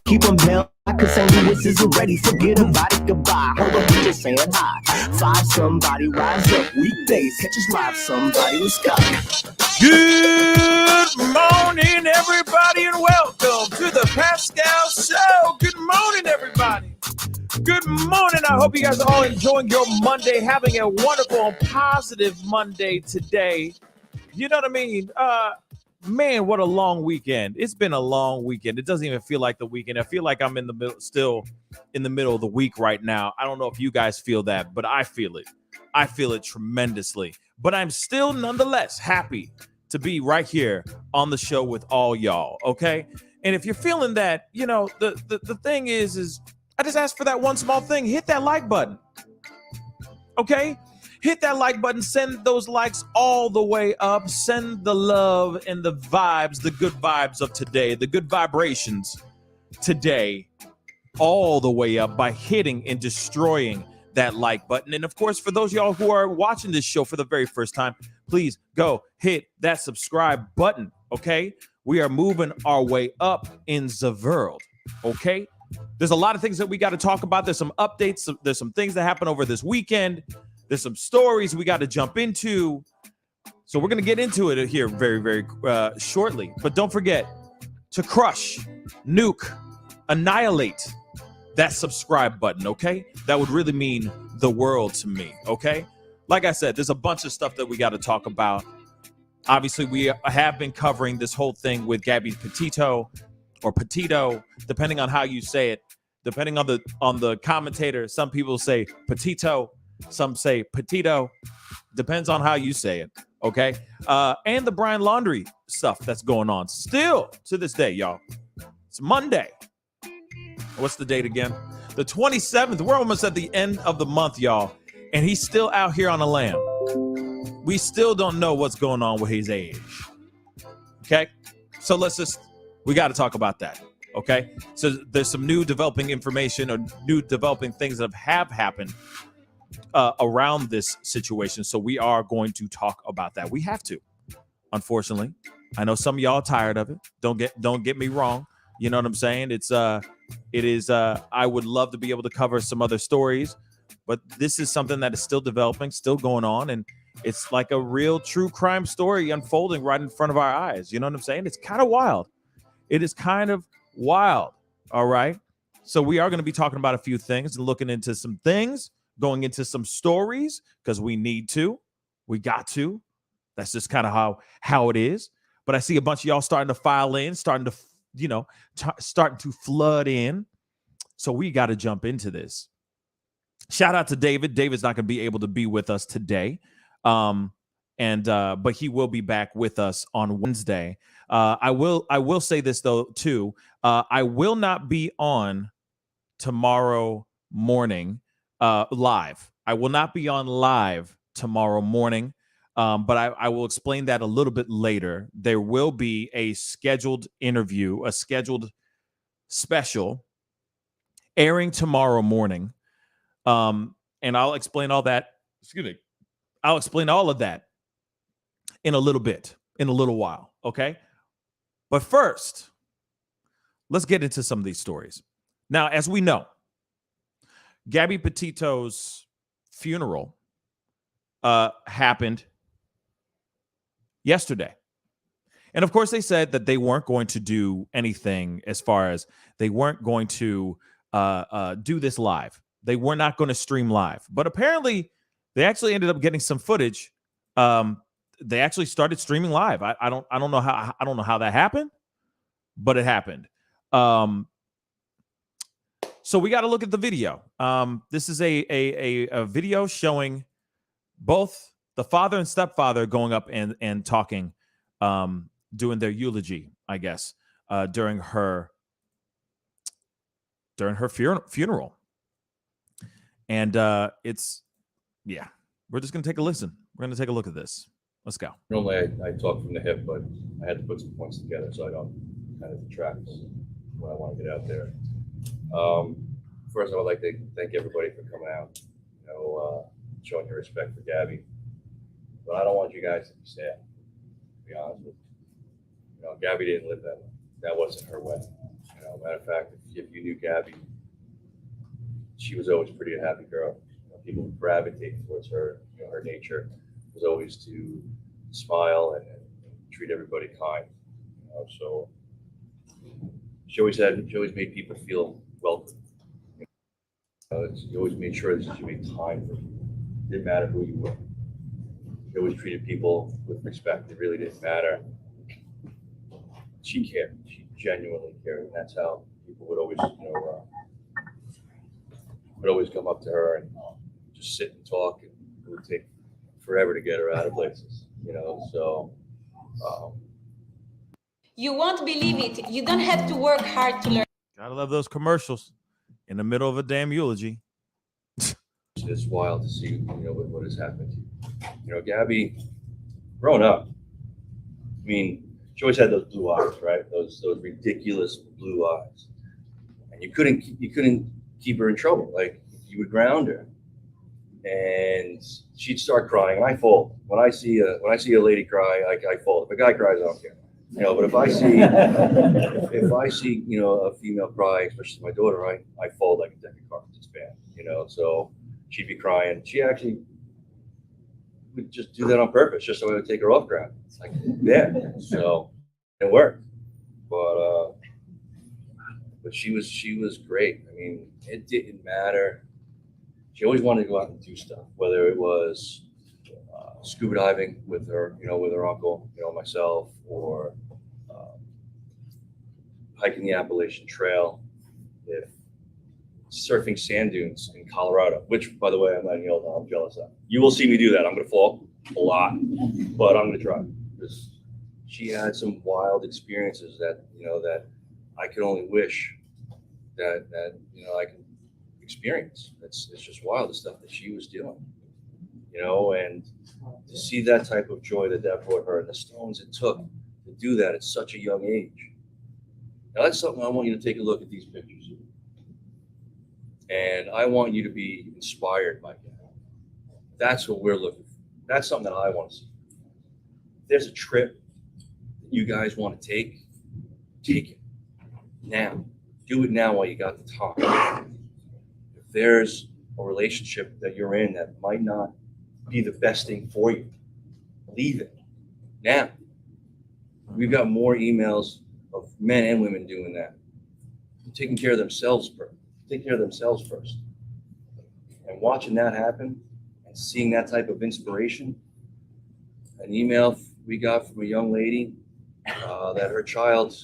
Keep them down, cause St. Louis isn't ready. Forget about it, goodbye. Hold up, we just saying hi. Five somebody, rise up. Weekdays, catch us live, somebody. Let's go. Good morning, everybody, and welcome to the Pascal Show. Good morning, everybody. Good morning. I hope you guys are all enjoying your Monday, having a wonderful and positive Monday today. You know what I mean? Man, what a long weekend. It's been a long weekend. It doesn't even feel like the weekend. I feel like I'm in the middle, still in the middle of the week right now. I don't know if you guys feel that, but I feel it. I feel it tremendously. But I'm still nonetheless happy to be right here on the show with all y'all, okay? And if you're feeling that, you know, the thing is I just ask for that one small thing. Hit that like button, okay? Hit that like button. Send those likes all the way up. Send the love and the vibes, the good vibes of today, the good vibrations today, all the way up by hitting and destroying that like button. And of course, for those of y'all who are watching this show for the very first time, please go hit that subscribe button, okay? We are moving our way up in the world, okay? There's a lot of things that we got to talk about. There's some updates. There's some things that happened over this weekend. There's some stories we got to jump into. So we're going to get into it here very, very shortly. But don't forget to crush, nuke, annihilate that subscribe button, okay? That would really mean the world to me, okay? Like I said, there's a bunch of stuff that we got to talk about. Obviously, we have been covering this whole thing with Gabby Petito or Petito, depending on how you say it. Depending on the commentator, some people say Petito, some say Petito. Depends on how you say it, okay? And the Brian Laundrie stuff that's going on still to this day, y'all. It's Monday. What's the date again? The 27th. We're almost at the end of the month, y'all. And he's still out here on the lam. We still don't know what's going on with his age. Okay? So we got to talk about that. Okay? So there's some new developing information or new developing things that have happened around this situation. So we are going to talk about that. We have to, unfortunately. I know some of y'all are tired of it. Don't get me wrong. You know what I'm saying? It is I would love to be able to cover some other stories, but this is something that is still developing, still going on, and it's like a real true crime story unfolding right in front of our eyes. You know what I'm saying? It's kind of wild. It is kind of wild. All right. So we are going to be talking about a few things and looking into some things, going into some stories because we need to. We got to. That's just kind of how it is. But I see a bunch of y'all starting to file in, starting to flood in. So we got to jump into this. Shout out to David. David's not going to be able to be with us today. But he will be back with us on Wednesday. I will say this though too. I will not be on tomorrow morning live. I will not be on live tomorrow morning. But I will explain that a little bit later. There will be a scheduled interview, a scheduled special airing tomorrow morning. And I'll explain all that. Excuse me. I'll explain all of that in a little bit, in a little while. Okay. But first, let's get into some of these stories. Now, as we know, Gabby Petito's funeral happened yesterday. And of course, they said that they weren't going to do anything as far as they weren't going to do this live. They were not going to stream live. But apparently, they actually ended up getting some footage. They actually started streaming live. I don't know how that happened, but it happened. So we got to look at the video. This is a video showing both the father and stepfather going up and talking, doing their eulogy, I guess, during her funeral. And we're just going to take a listen. We're going to take a look at this. Let's go. Normally I talk from the hip, but I had to put some points together so I don't kind of detract what I want to get out there. First, I would like to thank everybody for coming out, showing your respect for Gabby. But I don't want you guys to be sad, to be honest with you. Gabby didn't live that way. That wasn't her way. Matter of fact, if you knew Gabby, she was always pretty a happy girl. People would gravitate towards her. Her nature was always to smile and treat everybody kind. So she always made people feel welcome. She always made sure that she made time for people. Didn't matter who you were. She always treated people with respect. It really didn't matter. She cared. She genuinely cared, and that's how people would always, would always come up to her and just sit and talk, and it would take forever to get her out of places. So. You won't believe it. You don't have to work hard to learn. Gotta love those commercials in the middle of a damn eulogy. It's wild to see, what has happened. Gabby, growing up, I mean, she always had those blue eyes, right? Those ridiculous blue eyes, and you couldn't keep her in trouble. Like, you would ground her, and she'd start crying, and I fold. When I see a lady cry, I fold. If a guy cries, I don't care. But if I see a female cry, especially my daughter, I fold like a deck of cards. It's bad. So she'd be crying. She actually would just do that on purpose, just so I would take her off ground. It's like, yeah. So it worked. But she was great. I mean, it didn't matter. She always wanted to go out and do stuff, whether it was scuba diving with her, with her uncle, myself, or hiking the Appalachian Trail, if surfing sand dunes in Colorado, which, by the way, I'm letting you all know I'm jealous of. You will see me do that. I'm going to fall a lot, but I'm going to try, because she had some wild experiences that I could only wish that I can experience. It's just wild, the stuff that she was doing, and to see that type of joy that brought her, and the stones it took to do that at such a young age. Now, that's something I want you to take a look at these pictures. And I want you to be inspired by that. That's what we're looking for. That's something that I want to see. If there's a trip that you guys want to take it now. Do it now while you got the time. If there's a relationship that you're in that might not be the best thing for you, leave it now. We've got more emails of men and women doing that, taking care of themselves first. And watching that happen and seeing that type of inspiration. An email we got from a young lady that her child,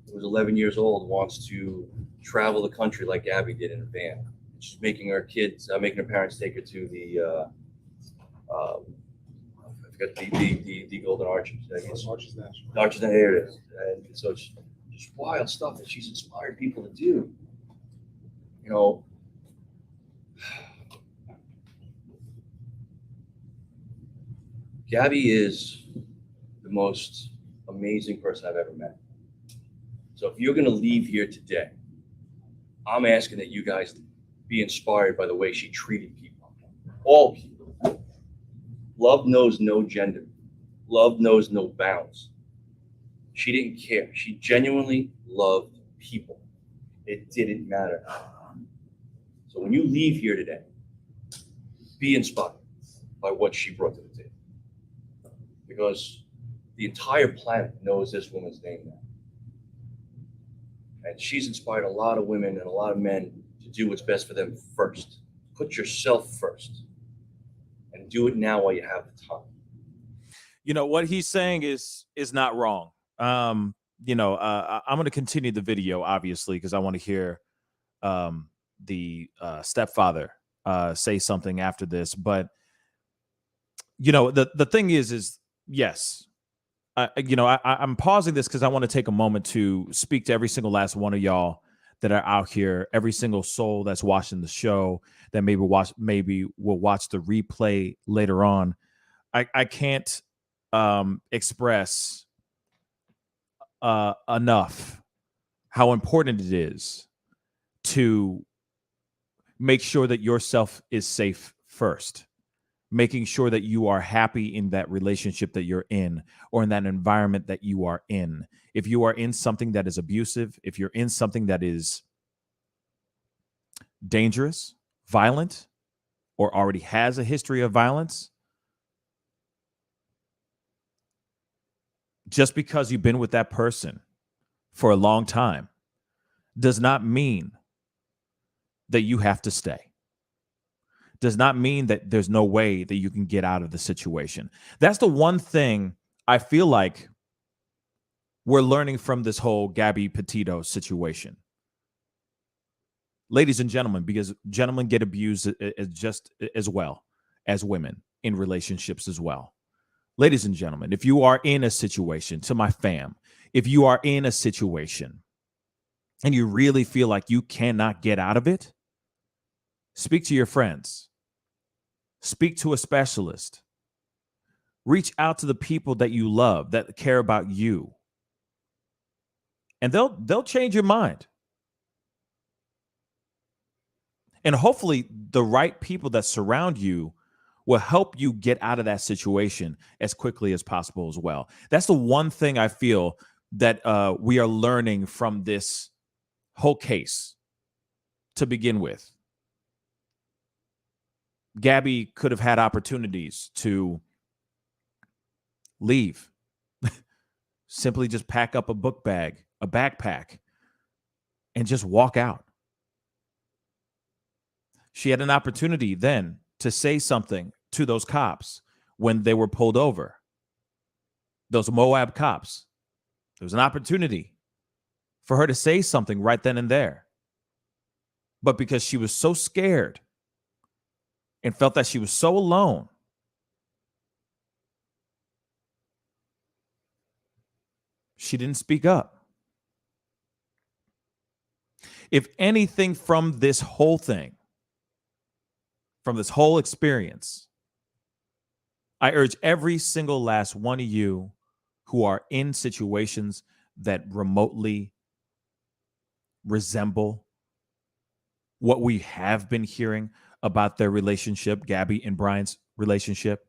who was 11 years old, wants to travel the country like Gabby did in a van. She's making her parents take her to the the Golden Arches. Arches National. There it is. And so it's just wild stuff that she's inspired people to do. Gabby is the most amazing person I've ever met. So if you're going to leave here today, I'm asking that you guys be inspired by the way she treated people. All people. Love knows no gender. Love knows no bounds. She didn't care. She genuinely loved people. It didn't matter. So when you leave here today, be inspired by what she brought to the table. Because the entire planet knows this woman's name now. And she's inspired a lot of women and a lot of men to do what's best for them first. Put yourself first. And do it now while you have the time. What he's saying is not wrong. I'm going to continue the video, obviously, because I want to hear the stepfather say something after this. But the thing is yes, I'm pausing this because I want to take a moment to speak to every single last one of y'all that are out here, every single soul that's watching the show, that maybe will watch the replay later on. I can't express enough how important it is to make sure that yourself is safe first. making sure that you are happy in that relationship that you're in or in that environment that you are in. If you are in something that is abusive, if you're in something that is dangerous, violent, or already has a history of violence, just because you've been with that person for a long time does not mean that you have to stay. Does not mean that there's no way that you can get out of the situation. That's the one thing I feel like we're learning from this whole Gabby Petito situation. Ladies and gentlemen, because gentlemen get abused just as well as women in relationships as well. Ladies and gentlemen, if you are in a situation, to my fam, if you are in a situation and you really feel like you cannot get out of it, speak to your friends. Speak to a specialist. Reach out to the people that you love, that care about you. And they'll change your mind. And hopefully the right people that surround you will help you get out of that situation as quickly as possible as well. That's the one thing I feel that we are learning from this whole case to begin with. Gabby could have had opportunities to leave. Simply just pack up a book bag, a backpack, and just walk out. She had an opportunity then to say something to those cops when they were pulled over. Those Moab cops. There was an opportunity for her to say something right then and there. But because she was so scared and felt that she was so alone, she didn't speak up. If anything from this whole thing, from this whole experience, I urge every single last one of you who are in situations that remotely resemble what we have been hearing about their relationship, Gabby and Brian's relationship,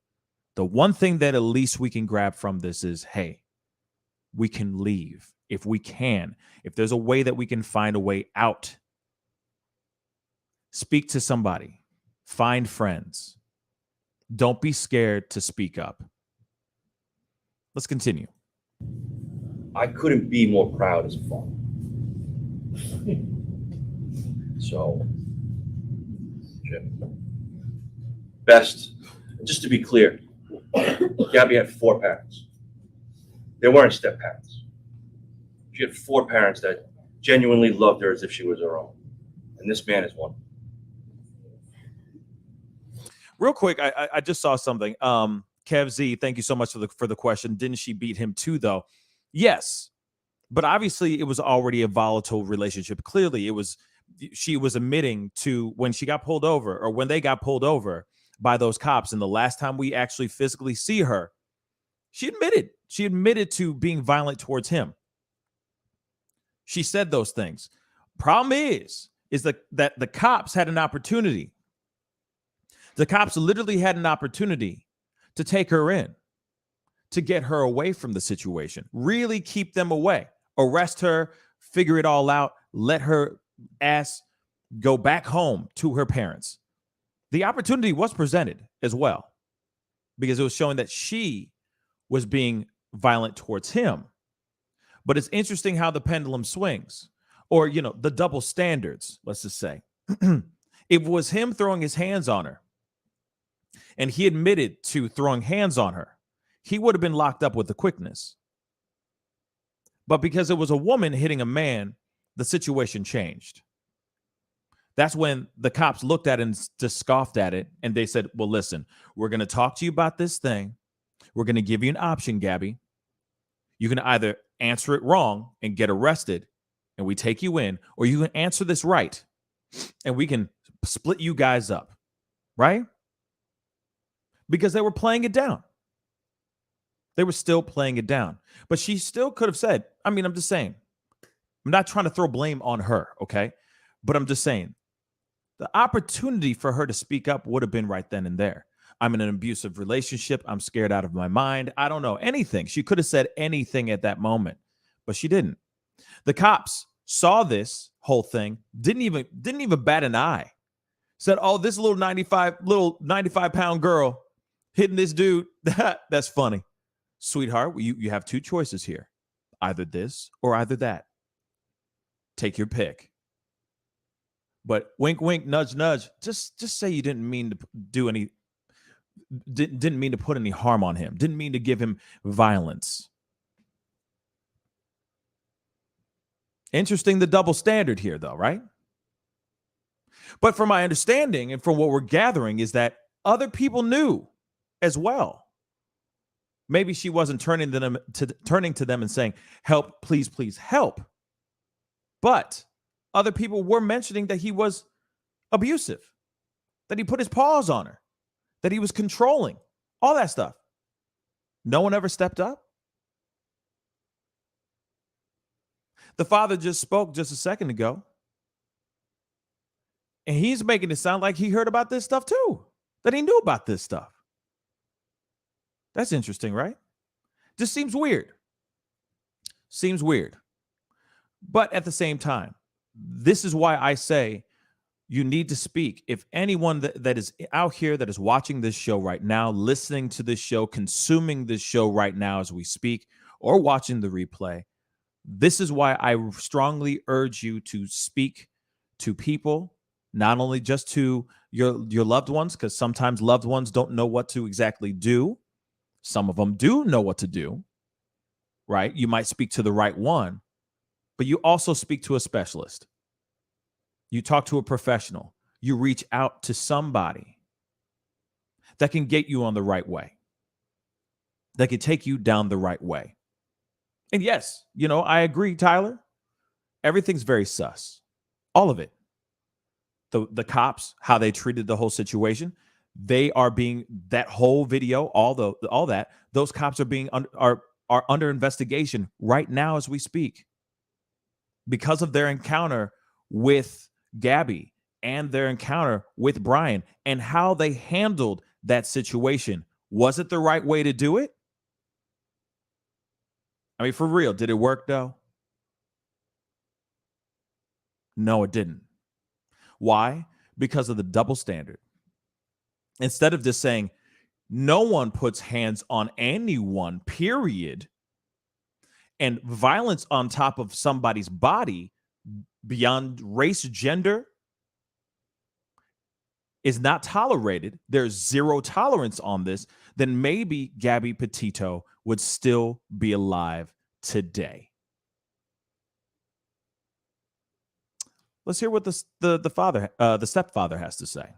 the one thing that at least we can grab from this is, hey, we can leave if we can. If there's a way that we can find a way out, speak to somebody, find friends. Don't be scared to speak up. Let's continue. I couldn't be more proud as a father. So, Jim, best, just to be clear, Gabby had 4 parents. They weren't step parents. She had 4 parents that genuinely loved her as if she was her own. And this man is one. Real quick, I just saw something. Kev Z, thank you so much for the question. Didn't she beat him too, though? Yes, but obviously it was already a volatile relationship. Clearly, she was admitting to when she got pulled over, or when they got pulled over by those cops. And the last time we actually physically see her, she admitted to being violent towards him. She said those things. Problem is that the cops had an opportunity. The cops literally had an opportunity to take her in, to get her away from the situation, really keep them away, arrest her, figure it all out, let her ass go back home to her parents. The opportunity was presented as well, because it was showing that she was being violent towards him. But it's interesting how the pendulum swings, or, the double standards, let's just say. It was him throwing his hands on her, and he admitted to throwing hands on her, he would have been locked up with the quickness. But because it was a woman hitting a man, the situation changed. That's when the cops looked at it and just scoffed at it, and they said, well, listen, we're going to talk to you about this thing. We're going to give you an option, Gabby. You can either answer it wrong and get arrested, and we take you in, or you can answer this right, and we can split you guys up, right? Because they were playing it down. They were still playing it down. But she still could have said, I'm just saying, I'm not trying to throw blame on her, okay? But I'm just saying, the opportunity for her to speak up would have been right then and there. I'm in an abusive relationship. I'm scared out of my mind. I don't know anything. She could have said anything at that moment, but she didn't. The cops saw this whole thing, didn't even bat an eye. Said, "Oh, this little 95-pound girl hitting this dude. That's funny. Sweetheart, you have two choices here. Either this or either that. Take your pick. But wink, wink, nudge, nudge. Just say you didn't mean to do any, didn't mean to put any harm on him. Didn't mean to give him violence." Interesting, the double standard here, though, right? But from my understanding and from what we're gathering is that other people knew as well. Maybe she wasn't turning to them and saying, "Help, please, please help." But other people were mentioning that he was abusive, that he put his paws on her, that he was controlling, all that stuff. No one ever stepped up. The father just spoke just a second ago, and he's making it sound like he heard about this stuff too, that he knew about this stuff. That's interesting, right? Just seems weird. Seems weird. But at the same time, this is why I say you need to speak. If anyone that is out here that is watching this show right now, listening to this show, consuming this show right now as we speak, or watching the replay, this is why I strongly urge you to speak to people, not only just to your loved ones, because sometimes loved ones don't know what to exactly do. Some of them do know what to do, right? You might speak to the right one, but you also speak to a specialist. You talk to a professional. You reach out to somebody that can get you on the right way, that can take you down the right way. And yes, I agree, Tyler. Everything's very sus. All of it. The cops, how they treated the whole situation, they are being, that whole video, all that, those cops are under investigation right now as we speak because of their encounter with Gabby and their encounter with Brian and how they handled that situation. Was it the right way to do it? I mean, for real, did it work though? No, it didn't. Why? Because of the double standard. Instead of just saying, no one puts hands on anyone, period, and violence on top of somebody's body beyond race, gender is not tolerated. There's zero tolerance on this. Then maybe Gabby Petito would still be alive today. Let's hear what the stepfather has to say.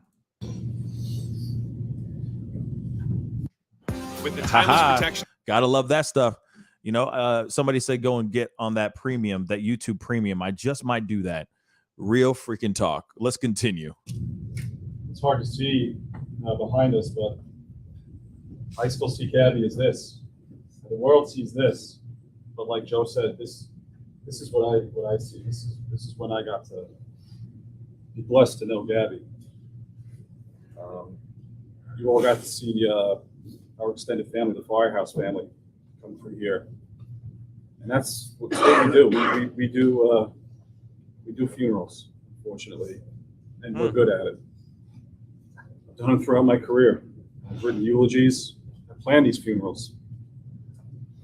With the timeless protection. Gotta love that stuff. Somebody said go and get on that premium, that YouTube premium. I just might do that. Real freaking talk. Let's continue. It's hard to see behind us, but I still see Gabby as this. The world sees this, but like Joe said, this is what I see. This is when I got to be blessed to know Gabby. You all got to see our extended family, the Firehouse family, come through here, and that's what we do. We do funerals, fortunately, and we're good at it. I've done them throughout my career. I've written eulogies. I planned these funerals.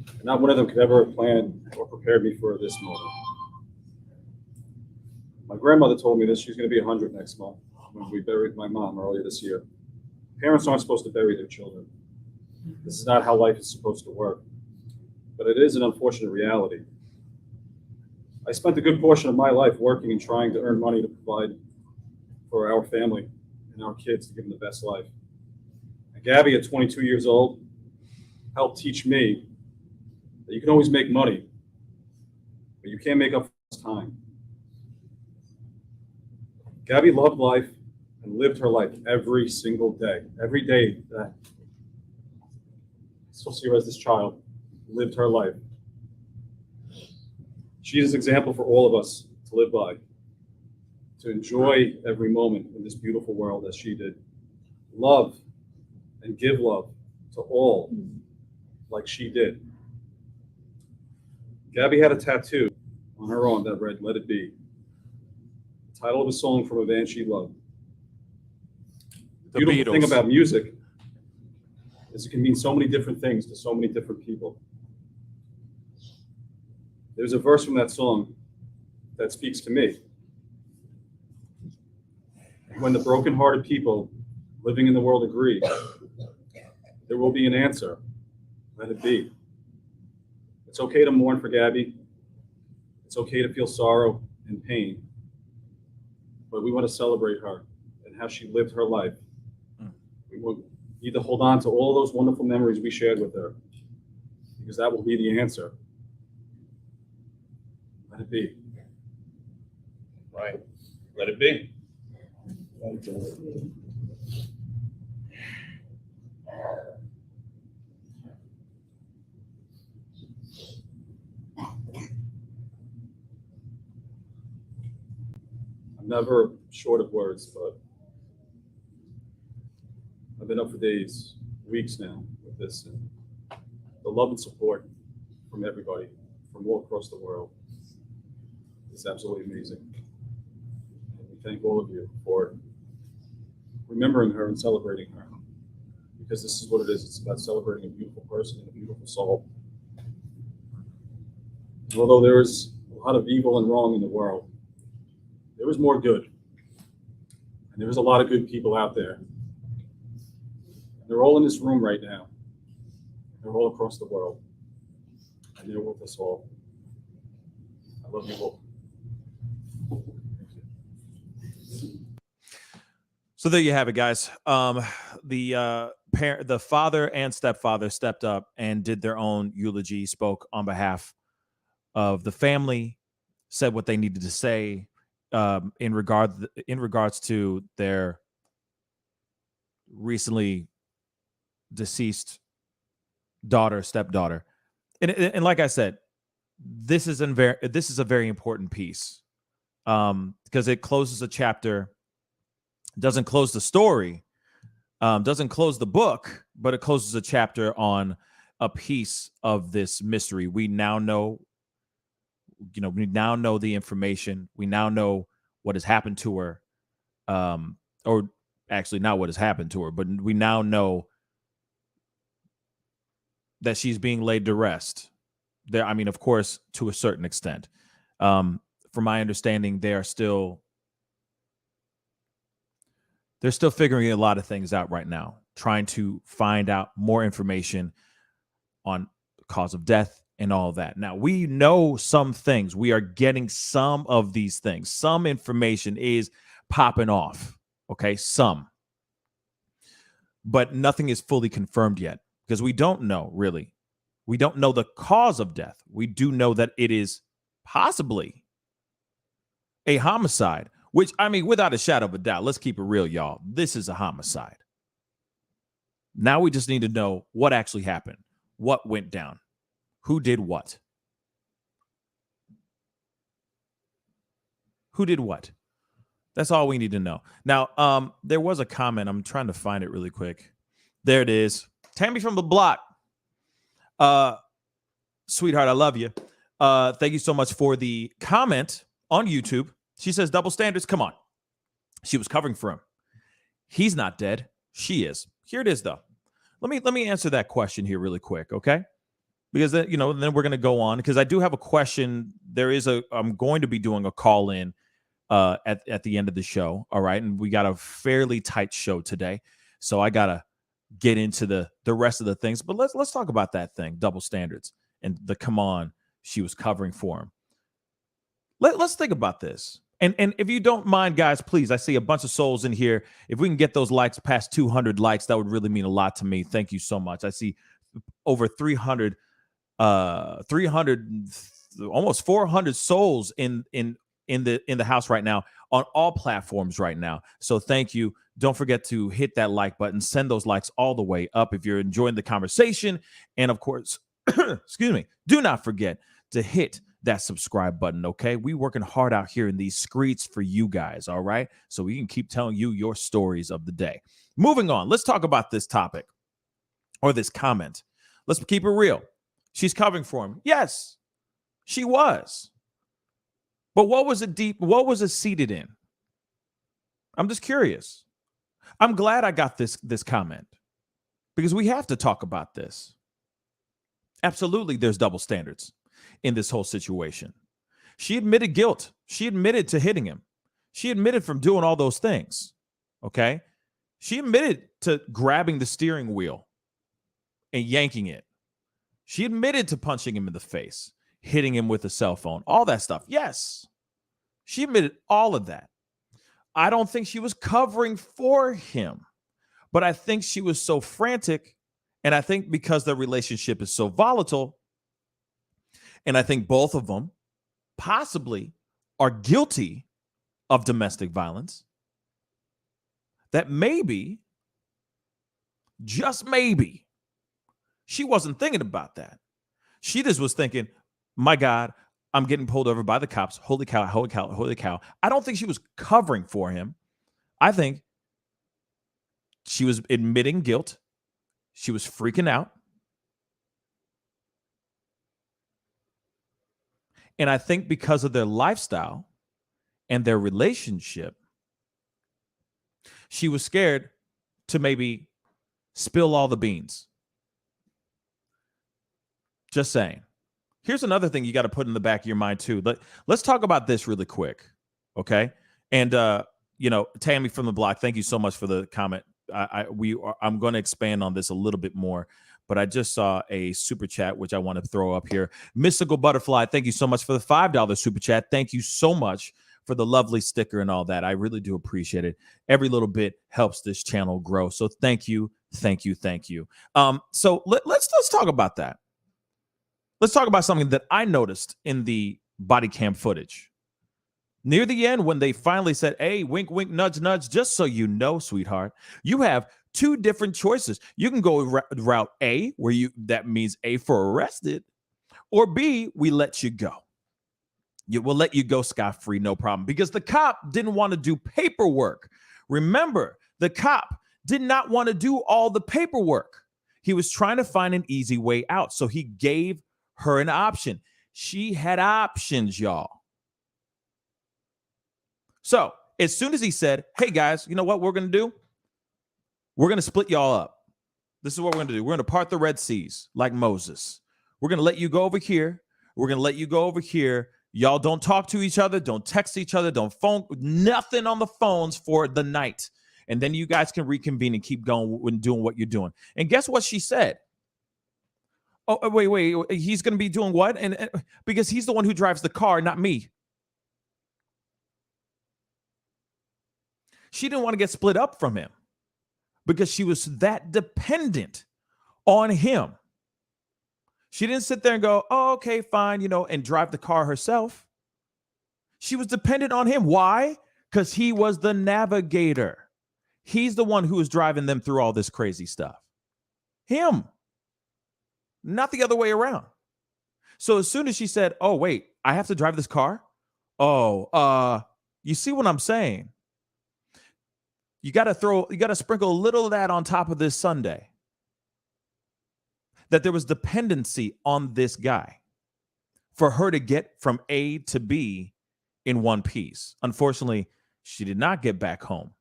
And not one of them could ever have planned or prepared me for this moment. My grandmother told me this. She's going to be 100 next month when we buried my mom earlier this year. Parents aren't supposed to bury their children. This is not how life is supposed to work. But it is an unfortunate reality. I spent a good portion of my life working and trying to earn money to provide for our family and our kids to give them the best life. And Gabby, at 22 years old, helped teach me that you can always make money, but you can't make up for time. Gabby loved life and lived her life every single day. Every day that I still see her as this child, lived her life. She is an example for all of us to live by, to enjoy every moment in this beautiful world as she did. Love and give love to all like she did. Gabby had a tattoo on her arm that read, "Let It Be," the title of a song from a band she loved. The beautiful thing about music is it can mean so many different things to so many different people. There's a verse from that song that speaks to me. When the broken-hearted people living in the world agree, there will be an answer. Let it be. It's okay to mourn for Gabby. It's okay to feel sorrow and pain. But we want to celebrate her and how she lived her life. We need to hold on to all those wonderful memories we shared with her, because that will be the answer. Let it be. Right. Let it be. I'm never short of words, but I've been up for days, weeks now with this. And the love and support from everybody, from all across the world, is absolutely amazing. And we thank all of you for remembering her and celebrating her, because this is what it is. It's about celebrating a beautiful person and a beautiful soul. And although there is a lot of evil and wrong in the world, there was more good. And there was a lot of good people out there. And they're all in this room right now. They're all across the world. And they're with us all. I love you all. So there you have it, guys. The father and stepfather stepped up and did their own eulogy, spoke on behalf of the family, said what they needed to say in regards to their recently deceased stepdaughter. And like I said, this is a very important piece because it closes a chapter. Doesn't close the story, doesn't close the book, but it closes a chapter on a piece of this mystery. We now know, we now know the information. We now know what has happened to her, or actually not what has happened to her, but we now know that she's being laid to rest. There, I mean, of course, to a certain extent. From my understanding, they're still figuring a lot of things out right now, trying to find out more information on the cause of death and all that. Now, we know some things. We are getting some of these things. Some information is popping off, okay? Some. But nothing is fully confirmed yet because we don't know, really. We don't know the cause of death. We do know that it is possibly a homicide. Which, I mean, without a shadow of a doubt, let's keep it real, y'all. This is a homicide. Now we just need to know what actually happened, what went down, who did what. Who did what? That's all we need to know. Now, there was a comment. I'm trying to find it really quick. There it is. Tammy from the block. Sweetheart, I love you. Thank you so much for the comment on YouTube. She says, double standards, come on. She was covering for him. He's not dead. She is. Here it is, though. Let me answer that question here really quick, okay? Because then we're going to go on, because I do have a question. I'm going to be doing a call-in at the end of the show, all right? And we got a fairly tight show today, so I got to get into the rest of the things. But let's talk about that thing, double standards, and the come on, she was covering for him. Let's think about this. And if you don't mind, guys, please, I see a bunch of souls in here. If we can get those likes past 200 likes, that would really mean a lot to me. Thank you so much. I see over 300, almost 400 souls in the house right now on all platforms right now. So thank you. Don't forget to hit that like button. Send those likes all the way up if you're enjoying the conversation. And of course, excuse me, do not forget to hit that subscribe button, okay? We working hard out here in these streets for you guys, all right? So we can keep telling you your stories of the day. Moving on, let's talk about this topic. or this comment. Let's keep it real. She's covering for him. Yes, she was. But what was it seated in? I'm just curious. I'm glad I got this comment because we have to talk about this. Absolutely, there's double standards in this whole situation. She admitted guilt. She admitted to hitting him. She admitted from doing all those things. Okay? She admitted to grabbing the steering wheel and yanking it. She admitted to punching him in the face, hitting him with a cell phone, all that stuff. Yes, she admitted all of that. I don't think she was covering for him, but I think she was so frantic, and I think because their relationship is so volatile, and I think both of them possibly are guilty of domestic violence, that maybe, just maybe, she wasn't thinking about that. She just was thinking, my God, I'm getting pulled over by the cops. Holy cow, holy cow, holy cow. I don't think she was covering for him. I think she was admitting guilt. She was freaking out. And I think because of their lifestyle and their relationship, she was scared to maybe spill all the beans. Just saying. Here's another thing you got to put in the back of your mind too. Let's talk about this really quick, okay? And Tammy from the block, thank you so much for the comment. I'm going to expand on this a little bit more, but I just saw a super chat which I want to throw up here. Mystical Butterfly, thank you so much for the $5 super chat. Thank you so much for the lovely sticker and all that. I really do appreciate it. Every little bit helps this channel grow. So thank you, thank you, thank you. So let's talk about that. Let's talk about something that I noticed in the body cam footage. Near the end, when they finally said, hey, wink, wink, nudge, nudge, just so you know, sweetheart, you have two different choices. You can go route A, where that means A for arrested, or B, we let you go. We'll let you go scot-free, no problem, because the cop didn't want to do paperwork. Remember, the cop did not want to do all the paperwork. He was trying to find an easy way out, so he gave her an option. She had options, y'all. So as soon as he said, hey, guys, you know what we're going to do? We're going to split y'all up. This is what we're going to do. We're going to part the Red Seas like Moses. We're going to let you go over here. We're going to let you go over here. Y'all don't talk to each other. Don't text each other. Don't phone. Nothing on the phones for the night. And then you guys can reconvene and keep going and doing what you're doing. And guess what she said? Oh, wait. He's going to be doing what? And because he's the one who drives the car, not me. She didn't want to get split up from him because she was that dependent on him. She didn't sit there and go, oh, okay, fine, and drive the car herself. She was dependent on him. Why? Because he was the navigator. He's the one who was driving them through all this crazy stuff. Him. Not the other way around. So as soon as she said, oh, wait, I have to drive this car? Oh, you see what I'm saying? You got to sprinkle a little of that on top of this Sunday. That there was dependency on this guy for her to get from A to B in one piece. Unfortunately, she did not get back home.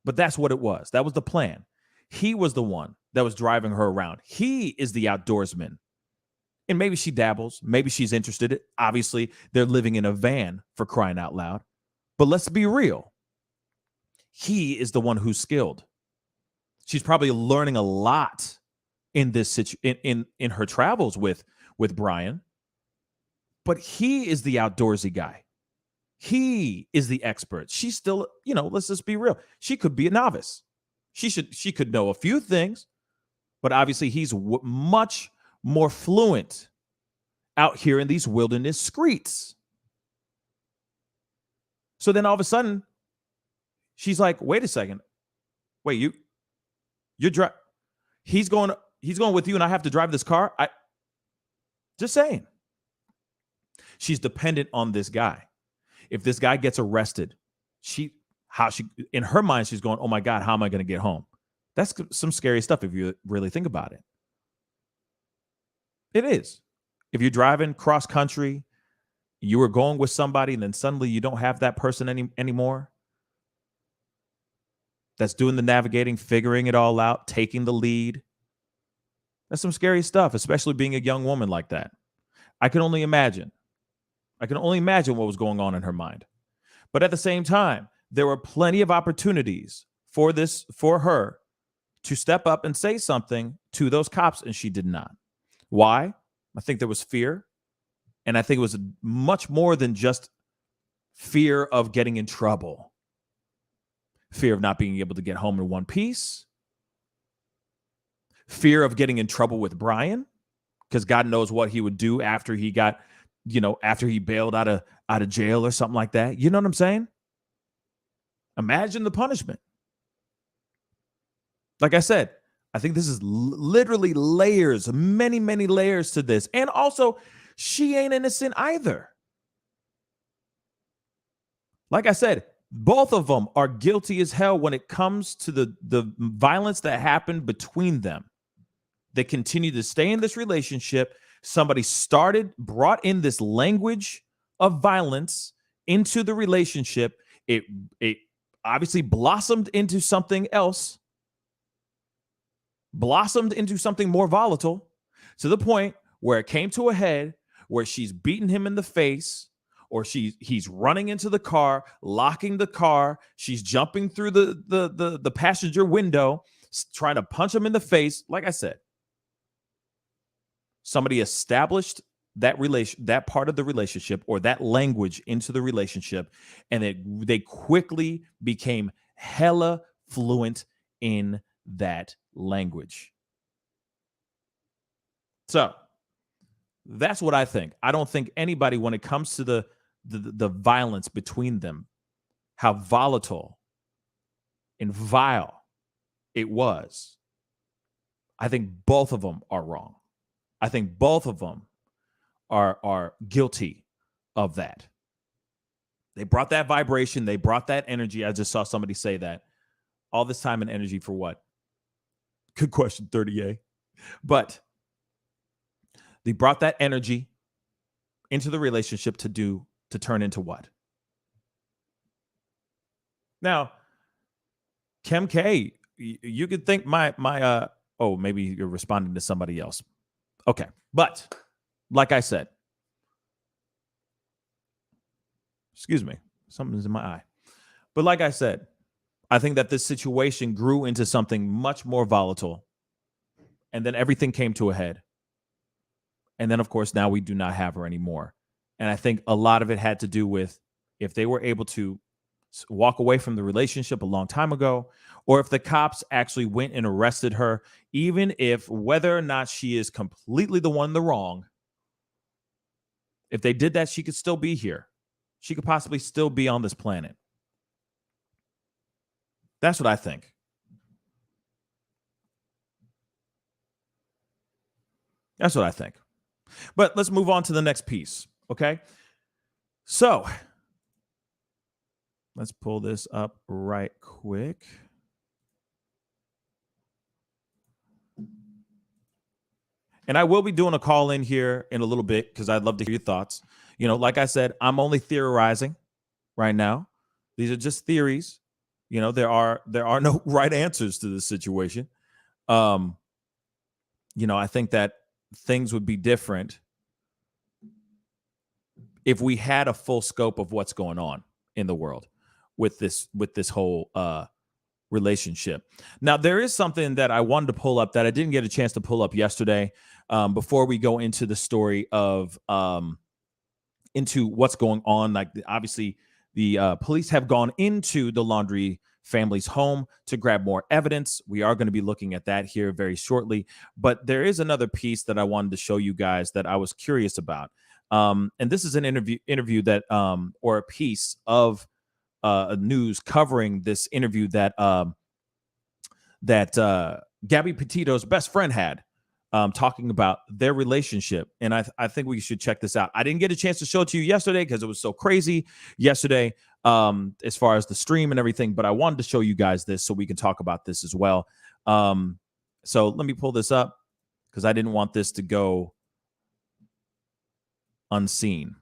But that's what it was. That was the plan. He was the one that was driving her around. He is the outdoorsman. And maybe she dabbles. Maybe she's interested. Obviously, they're living in a van, for crying out loud. But let's be real. He is the one who's skilled. She's probably learning a lot in this in her travels with Brian. But he is the outdoorsy guy. He is the expert. She's still, let's just be real. She could be a novice. She could know a few things, but obviously he's much more fluent out here in these wilderness streets. So then all of a sudden, she's like, wait a second. Wait, you're driving. He's going with you and I have to drive this car? Just saying. She's dependent on this guy. If this guy gets arrested, in her mind, she's going, oh my God, how am I going to get home? That's some scary stuff if you really think about it. It is. If you're driving cross country, you were going with somebody and then suddenly you don't have that person anymore. That's doing the navigating, figuring it all out, taking the lead. That's some scary stuff, especially being a young woman like that. I can only imagine. I can only imagine what was going on in her mind. But at the same time, there were plenty of opportunities for her to step up and say something to those cops, and she did not. Why? I think there was fear. And I think it was much more than just fear of getting in trouble. Fear of not being able to get home in one piece. Fear of getting in trouble with Brian, because God knows what he would do after he got, after he bailed out of jail or something like that. You know what I'm saying? Imagine the punishment. Like I said, I think this is literally layers, many, many layers to this. And also, she ain't innocent either. Like I said, both of them are guilty as hell when it comes to the violence that happened between them. They continue to stay in this relationship. Somebody brought in this language of violence into the relationship. It obviously blossomed into something else, blossomed into something more volatile, to the point where it came to a head, where she's beating him in the face, or he's running into the car, locking the car. She's jumping through the passenger window, trying to punch him in the face. Like I said, somebody established that part of the relationship, or that language into the relationship, and they quickly became hella fluent in that language. So that's what I think. I don't think anybody, when it comes to the violence between them, how volatile and vile it was, I think both of them are wrong. I think both of them are guilty of that. They brought that vibration. They brought that energy. I just saw somebody say that. All this time and energy for what? Good question, 30A. But they brought that energy into the relationship to turn into what? Now, Kim K, you could think maybe you're responding to somebody else. Okay. But like I said, excuse me, something's in my eye. But like I said, I think that this situation grew into something much more volatile. And then everything came to a head. And then, of course, now we do not have her anymore. And I think a lot of it had to do with if they were able to walk away from the relationship a long time ago, or if the cops actually went and arrested her, even if whether or not she is completely the one in the wrong, if they did that, she could still be here. She could possibly still be on this planet. That's what I think. That's what I think. But let's move on to the next piece, okay? So let's pull this up right quick. And I will be doing a call in here in a little bit because I'd love to hear your thoughts. Like I said, I'm only theorizing right now. These are just theories. There are no right answers to this situation. I think that things would be different if we had a full scope of what's going on in the world with this whole relationship. Now, there is something that I wanted to pull up that I didn't get a chance to pull up yesterday before we go into the story of into what's going on. Like, obviously, the police have gone into the Laundrie family's home to grab more evidence. We are going to be looking at that here very shortly. But there is another piece that I wanted to show you guys that I was curious about. And this is an interview that or a piece of news covering this interview that Gabby Petito's best friend had, talking about their relationship. And I think we should check this out. I didn't get a chance to show it to you yesterday because it was so crazy yesterday, as far as the stream and everything. But I wanted to show you guys this so we can talk about this as well. So let me pull this up because I didn't want this to go unseen.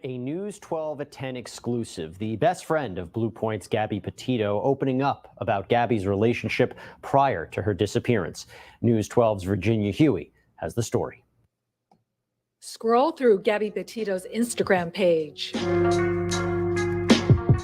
A News 12 at 10 exclusive. The best friend of Blue Point's Gabby Petito opening up about Gabby's relationship prior to her disappearance. News 12's Virginia Huey has the story. Scroll through Gabby Petito's Instagram page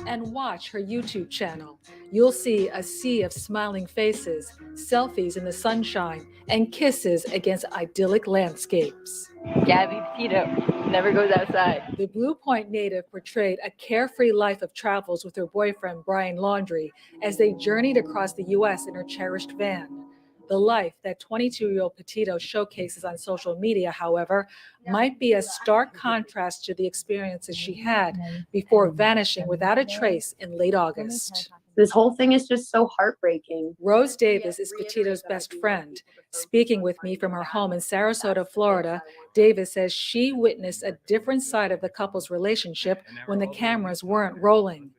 and watch her YouTube channel. You'll see a sea of smiling faces, selfies in the sunshine, and kisses against idyllic landscapes. Gabby Petito never goes outside. The Blue Point native portrayed a carefree life of travels with her boyfriend, Brian Laundrie, as they journeyed across the U.S. in her cherished van. The life that 22-year-old Petito showcases on social media, however, might be a stark contrast to the experiences she had before vanishing without a trace in late August. This whole thing is just so heartbreaking. Rose Davis is Petito's best friend. Speaking with me from her home in Sarasota, Florida, Davis says she witnessed a different side of the couple's relationship when the cameras weren't rolling.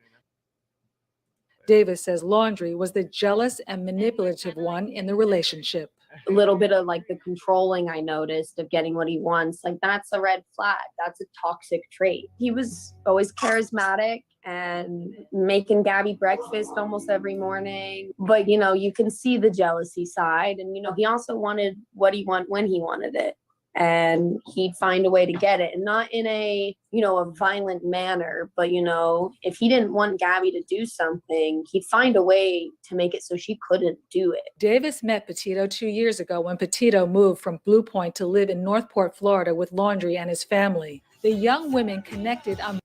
Davis says Laundrie was the jealous and manipulative one in the relationship. A little bit of like the controlling I noticed of getting what he wants. Like that's a red flag. That's a toxic trait. He was always charismatic and making Gabby breakfast almost every morning. But, you know, you can see the jealousy side. And, you know, he also wanted what he wanted when he wanted it. And he'd find a way to get it, and not in a, you know, a violent manner, but, you know, if he didn't want Gabby to do something, he'd find a way to make it so she couldn't do it. Davis met Petito 2 years ago when Petito moved from Blue Point to live in Northport, Florida with Laundrie and his family. The young women connected on.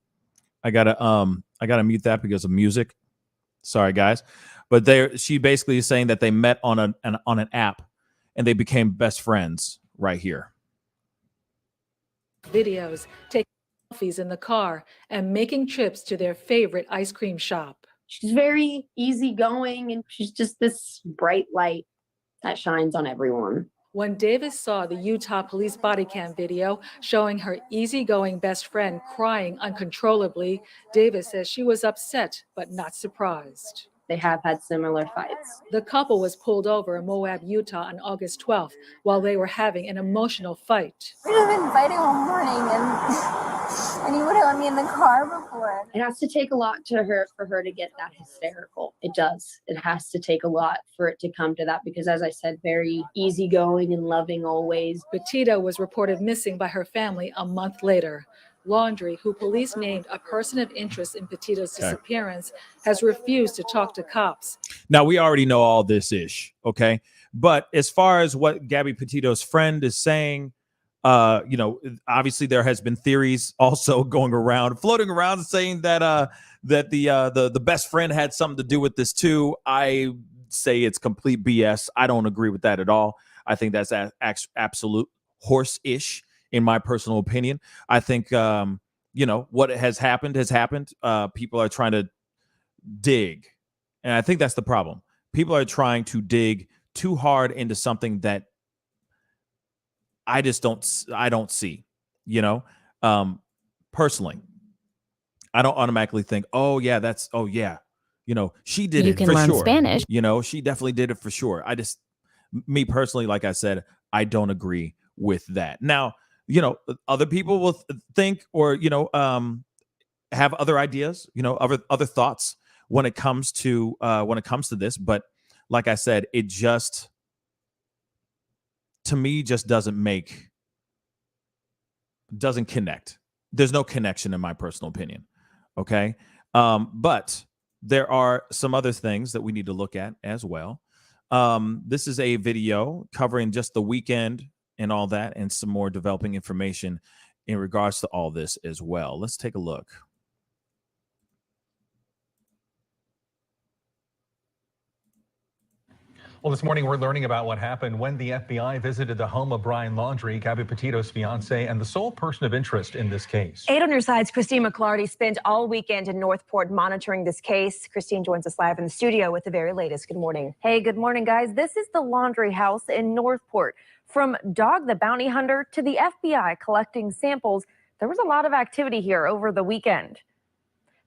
I gotta mute that because of music. Sorry, guys. But she basically is saying that they met on an app and they became best friends right here. Videos, taking selfies in the car, and making trips to their favorite ice cream shop. She's very easygoing, and she's just this bright light that shines on everyone. When Davis saw the Utah police body cam video showing her easygoing best friend crying uncontrollably, Davis says she was upset but not surprised. They have had similar fights. The couple was pulled over in Moab, Utah on August 12th while they were having an emotional fight. We've been fighting all morning, and he would have let me in the car before. It has to take a lot for her to get that hysterical. It does. It has to take a lot for it to come to that because, as I said, very easygoing and loving always. Petito was reported missing by her family a month later. Laundrie, who police named a person of interest in Petito's disappearance, has refused to talk to cops. Now, we already know all this ish, okay? But as far as what Gabby Petito's friend is saying, you know, obviously there has been theories also floating around saying that the best friend had something to do with this too. I say it's complete BS. I don't agree with that at all. I think that's absolute horse-ish. In my personal opinion, I think, you know, what has happened has happened. People are trying to dig. And I think that's the problem. People are trying to dig too hard into something that I don't see, you know, personally. I don't automatically think, oh, yeah, you know, she did it for sure. You can learn Spanish. You know, she definitely did it for sure. Me personally, like I said, I don't agree with that. Now, you know, other people will think or, you know, have other ideas, you know, other thoughts when it comes to this. But like I said, it just, to me, just doesn't connect. There's no connection in my personal opinion. OK, but there are some other things that we need to look at as well. This is a video covering just the weekend and all that, and some more developing information in regards to all this as well. Let's take a look. Well, this morning we're learning about what happened when the FBI visited the home of Brian Laundrie, Gabby Petito's fiance, and the sole person of interest in this case. 8 on your side's Christine McClarty spent all weekend in Northport monitoring this case. Christine joins us live in the studio with the very latest. Good morning. Hey, good morning, guys. This is the Laundrie house in Northport. From Dog the Bounty Hunter to the FBI collecting samples, there was a lot of activity here over the weekend.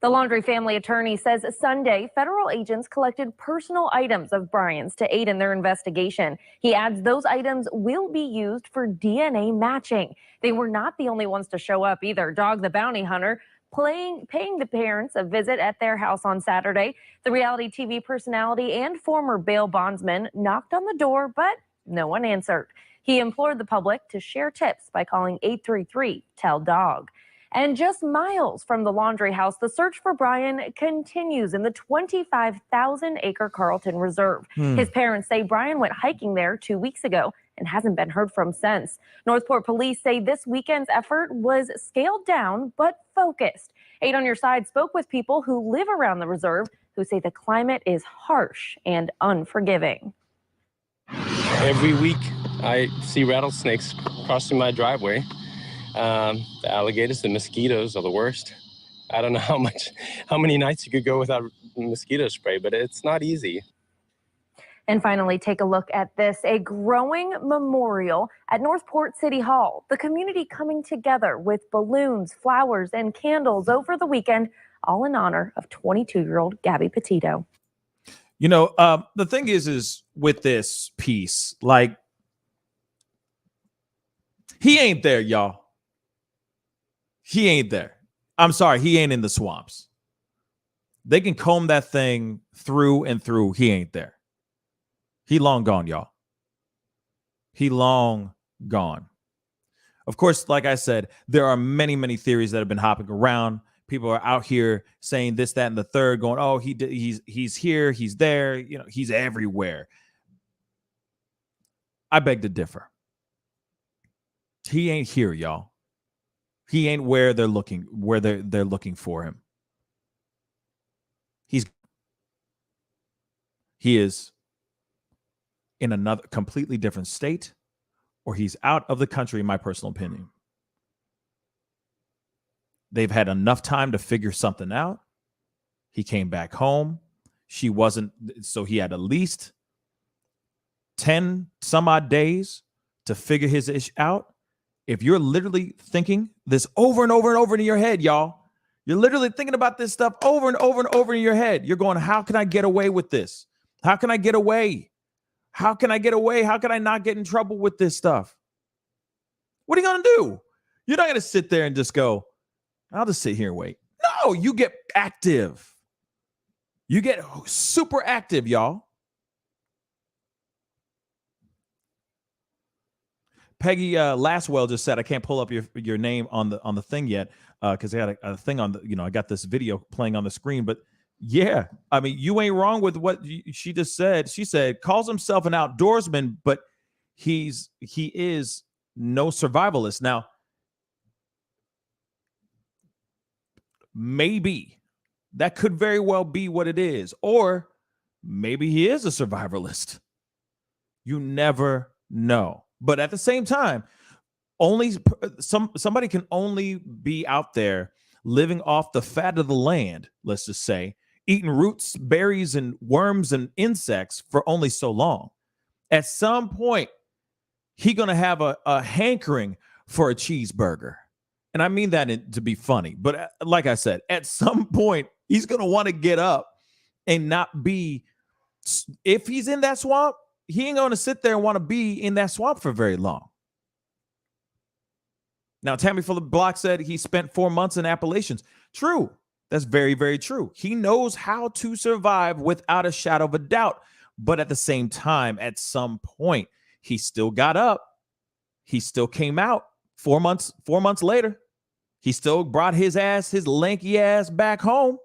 The Laundrie family attorney says Sunday, federal agents collected personal items of Brian's to aid in their investigation. He adds those items will be used for DNA matching. They were not the only ones to show up either. Dog the bounty hunter paying the parents a visit at their house on Saturday. The reality TV personality and former bail bondsman knocked on the door, but no one answered. He implored the public to share tips by calling 833-TELL-DOG. And just miles from the Laundrie house, the search for Brian continues in the 25,000-acre Carlton Reserve. His parents say Brian went hiking there 2 weeks ago and hasn't been heard from since. Northport police say this weekend's effort was scaled down but focused. 8 on Your Side spoke with people who live around the reserve who say the climate is harsh and unforgiving. Every week I see rattlesnakes crossing my driveway. The alligators, the mosquitoes are the worst. I don't know how many nights you could go without mosquito spray, but it's not easy. And finally, take a look at this, a growing memorial at Northport City Hall. The community coming together with balloons, flowers, and candles over the weekend, all in honor of 22-year-old Gabby Petito. You know, the thing is with this piece, like, he ain't there, y'all. He ain't there. I'm sorry, he ain't in the swamps. They can comb that thing through and through. He ain't there. He long gone, y'all. He long gone. Of course, like I said, there are many, many theories that have been hopping around. People are out here saying this, that, and the third, going, "Oh, he's here, he's there, you know, he's everywhere." I beg to differ. He ain't here, y'all. He ain't where they're looking for him. He is in another completely different state, or he's out of the country, in my personal opinion. They've had enough time to figure something out. He came back home. She wasn't, so he had at least 10 some odd days to figure his issue out. If you're literally thinking this over and over and over in your head, y'all, you're literally thinking about this stuff over and over and over in your head. You're going, how can I get away with this? How can I get away? How can I get away? How can I not get in trouble with this stuff? What are you going to do? You're not going to sit there and just go, I'll just sit here and wait. No, you get active. You get super active, y'all. Peggy Lastwell just said, I can't pull up your name on the thing yet because I got a thing on the, I got this video playing on the screen. But yeah, I mean, you ain't wrong with what she just said. She said, calls himself an outdoorsman, but he is no survivalist. Now, maybe that could very well be what it is. Or maybe he is a survivalist. You never know. But at the same time, only somebody can only be out there living off the fat of the land, let's just say, eating roots, berries, and worms and insects for only so long. At some point, he's going to have a hankering for a cheeseburger. And I mean that to be funny. But like I said, at some point, he's going to want to get up and not be, if he's in that swamp, he ain't going to sit there and want to be in that swamp for very long. Now, Tammy from the Block said he spent 4 months in Appalachians. True. That's very, very true. He knows how to survive without a shadow of a doubt. But at the same time, at some point, he still got up. He still came out 4 months later. He still brought his lanky ass back home.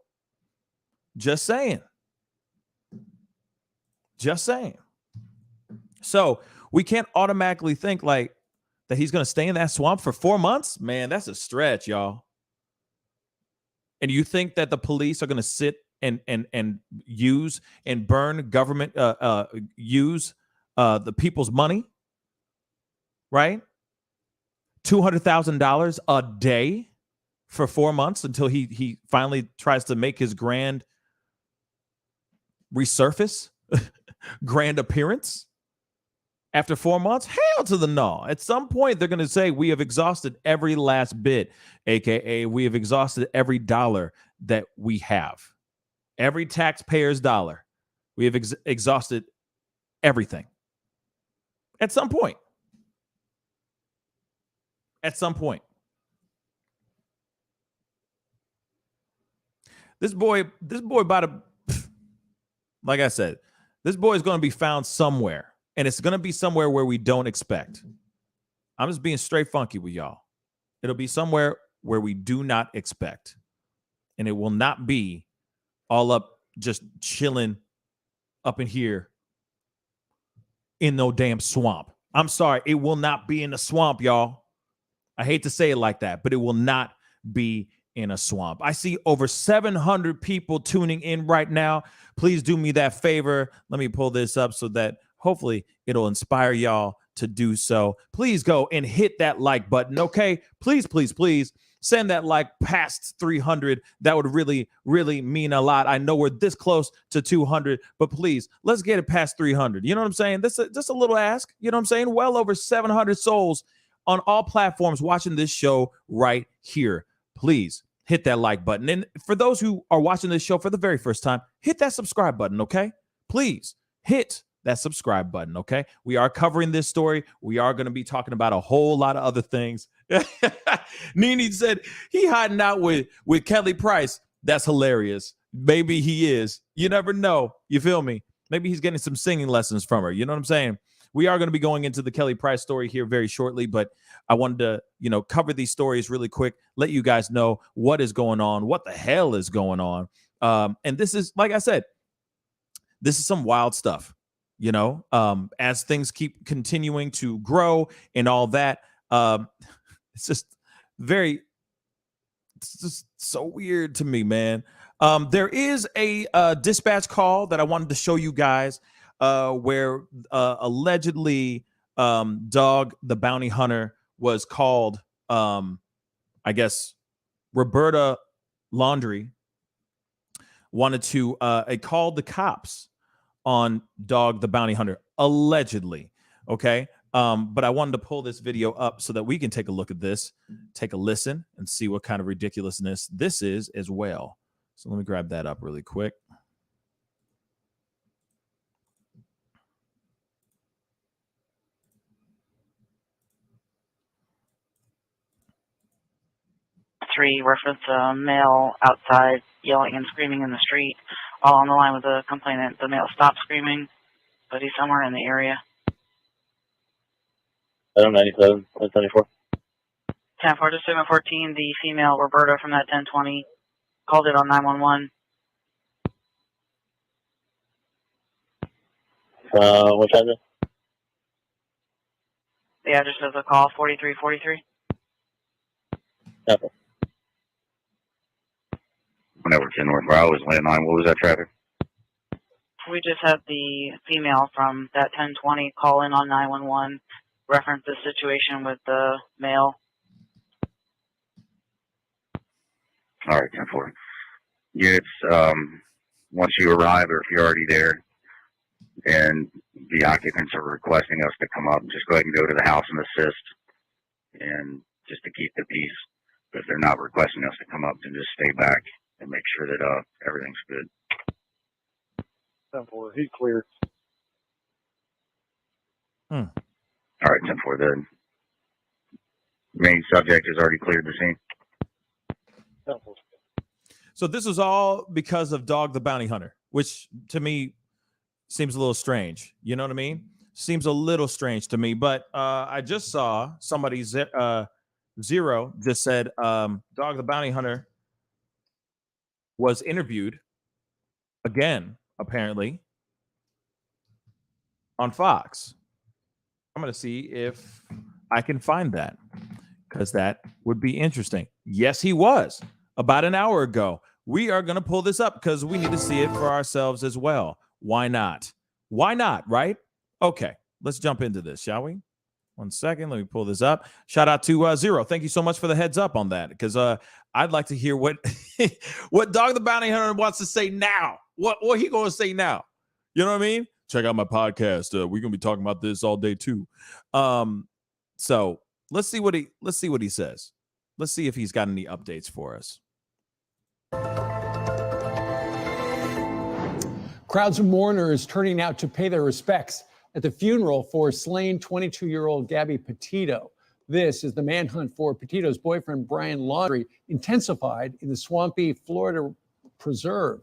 Just saying. Just saying. So we can't automatically think like that he's going to stay in that swamp for 4 months. Man, that's a stretch, y'all. And you think that the police are going to sit and use and burn government, use the people's money, right? $200,000 a day for 4 months until he finally tries to make his grand resurface, grand appearance. After 4 months, hell to the no. At some point, they're going to say, we have exhausted every last bit, aka we have exhausted every dollar that we have. Every taxpayer's dollar. We have exhausted everything. At some point. At some point. This boy about to, like I said, this boy is going to be found somewhere, and it's going to be somewhere where we don't expect. I'm just being straight funky with y'all. It'll be somewhere where we do not expect, and it will not be all up just chilling up in here in no damn swamp. I'm sorry, it will not be in the swamp, y'all. I hate to say it like that, but it will not be in a swamp. I see over 700 people tuning in right now. Please do me that favor. Let me pull this up so that hopefully it'll inspire y'all to do so. Please go and hit that like button, okay? Please, please, please send that like past 300. That would really, really mean a lot. I know we're this close to 200, but please, let's get it past 300. You know what I'm saying? This is just a little ask. You know what I'm saying? Well over 700 souls on all platforms watching this show right here. Please hit that like button. And for those who are watching this show for the very first time, hit that subscribe button, okay? Please hit that subscribe button, okay? We are covering this story. We are going to be talking about a whole lot of other things. Nene said he hiding out with Kelly Price. That's hilarious. Maybe he is. You never know. You feel me? Maybe he's getting some singing lessons from her. You know what I'm saying? We are going to be going into the Kelly Price story here very shortly, but I wanted to, cover these stories really quick, let you guys know what is going on, what the hell is going on. And this is, like I said, this is some wild stuff, as things keep continuing to grow and all that. It's just so weird to me, man. There is a dispatch call that I wanted to show you guys where allegedly Dog the Bounty Hunter was called, I guess, Roberta Laundrie wanted to called the cops on Dog the Bounty Hunter, allegedly. Okay. But I wanted to pull this video up so that we can take a look at this, take a listen, and see what kind of ridiculousness this is as well. So let me grab that up really quick. Reference a male outside yelling and screaming in the street. While on the line with the complainant, the male stopped screaming, but he's somewhere in the area. 97, 174. 10-4 to 714, the female Roberta from that 1020 called it on 911. What address? The address of the call, 4343. Okay. Whenever to North where I was landline, what was that traffic? We just had the female from that 1020 call in on 911, reference the situation with the male. All right, 10-4. Units, once you arrive or if you're already there and the occupants are requesting us to come up, just go ahead and go to the house and assist, and just to keep the peace. But if they're not requesting us to come up, then just stay back and make sure that everything's good. 10-4, he's cleared. All right, 10-4. The main subject has already cleared the scene. 10-4. So this was all because of Dog the Bounty Hunter, which to me seems a little strange. You know what I mean? Seems a little strange to me. But I just saw somebody, Zero, just said Dog the Bounty Hunter was interviewed again, apparently, on Fox. I'm going to see if I can find that, because that would be interesting. Yes, he was about an hour ago. We are going to pull this up because we need to see it for ourselves as well. Why not? Why not, right? Okay, let's jump into this, shall we? 1 second. Let me pull this up. Shout out to Zero. Thank you so much for the heads up on that, because I'd like to hear what what Dog the Bounty Hunter wants to say now. What he going to say now? You know what I mean? Check out my podcast. We're going to be talking about this all day too. So let's see what he says. Let's see if he's got any updates for us. Crowds of mourners turning out to pay their respects at the funeral for slain 22-year-old Gabby Petito. This is the manhunt for Petito's boyfriend, Brian Laundrie, intensified in the swampy Florida preserve.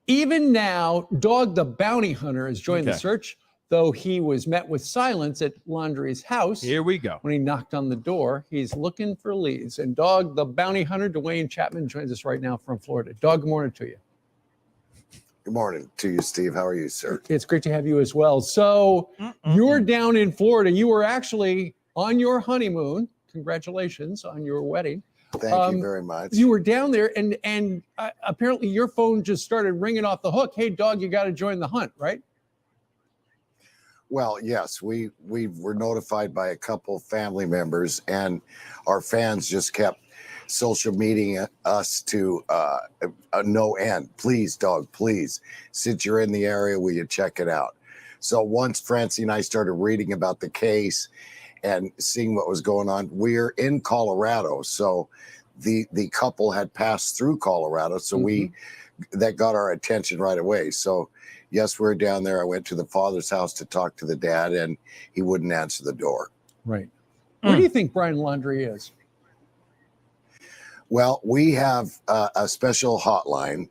Even now, Dog the Bounty Hunter has joined the search, though he was met with silence at Laundrie's house. Here we go. When he knocked on the door, he's looking for leads. And Dog the Bounty Hunter, Dwayne Chapman, joins us right now from Florida. Dog, good morning to you. Good morning to you, Steve. How are you, sir? It's great to have you as well. So you're down in Florida. You were actually on your honeymoon. Congratulations on your wedding. Thank you very much. You were down there, and apparently your phone just started ringing off the hook. Hey, Dog, you got to join the hunt, right? Well, yes, we were notified by a couple family members, and our fans just kept social media us to no end. Please, Dog, please, since you're in the area, will you check it out? So once Francie and I started reading about the case and seeing what was going on, we're in Colorado. So the couple had passed through Colorado. So that got our attention right away. So yes, we're down there. I went to the father's house to talk to the dad, and he wouldn't answer the door. Right. Where do you think Brian Laundrie is? Well, we have a special hotline,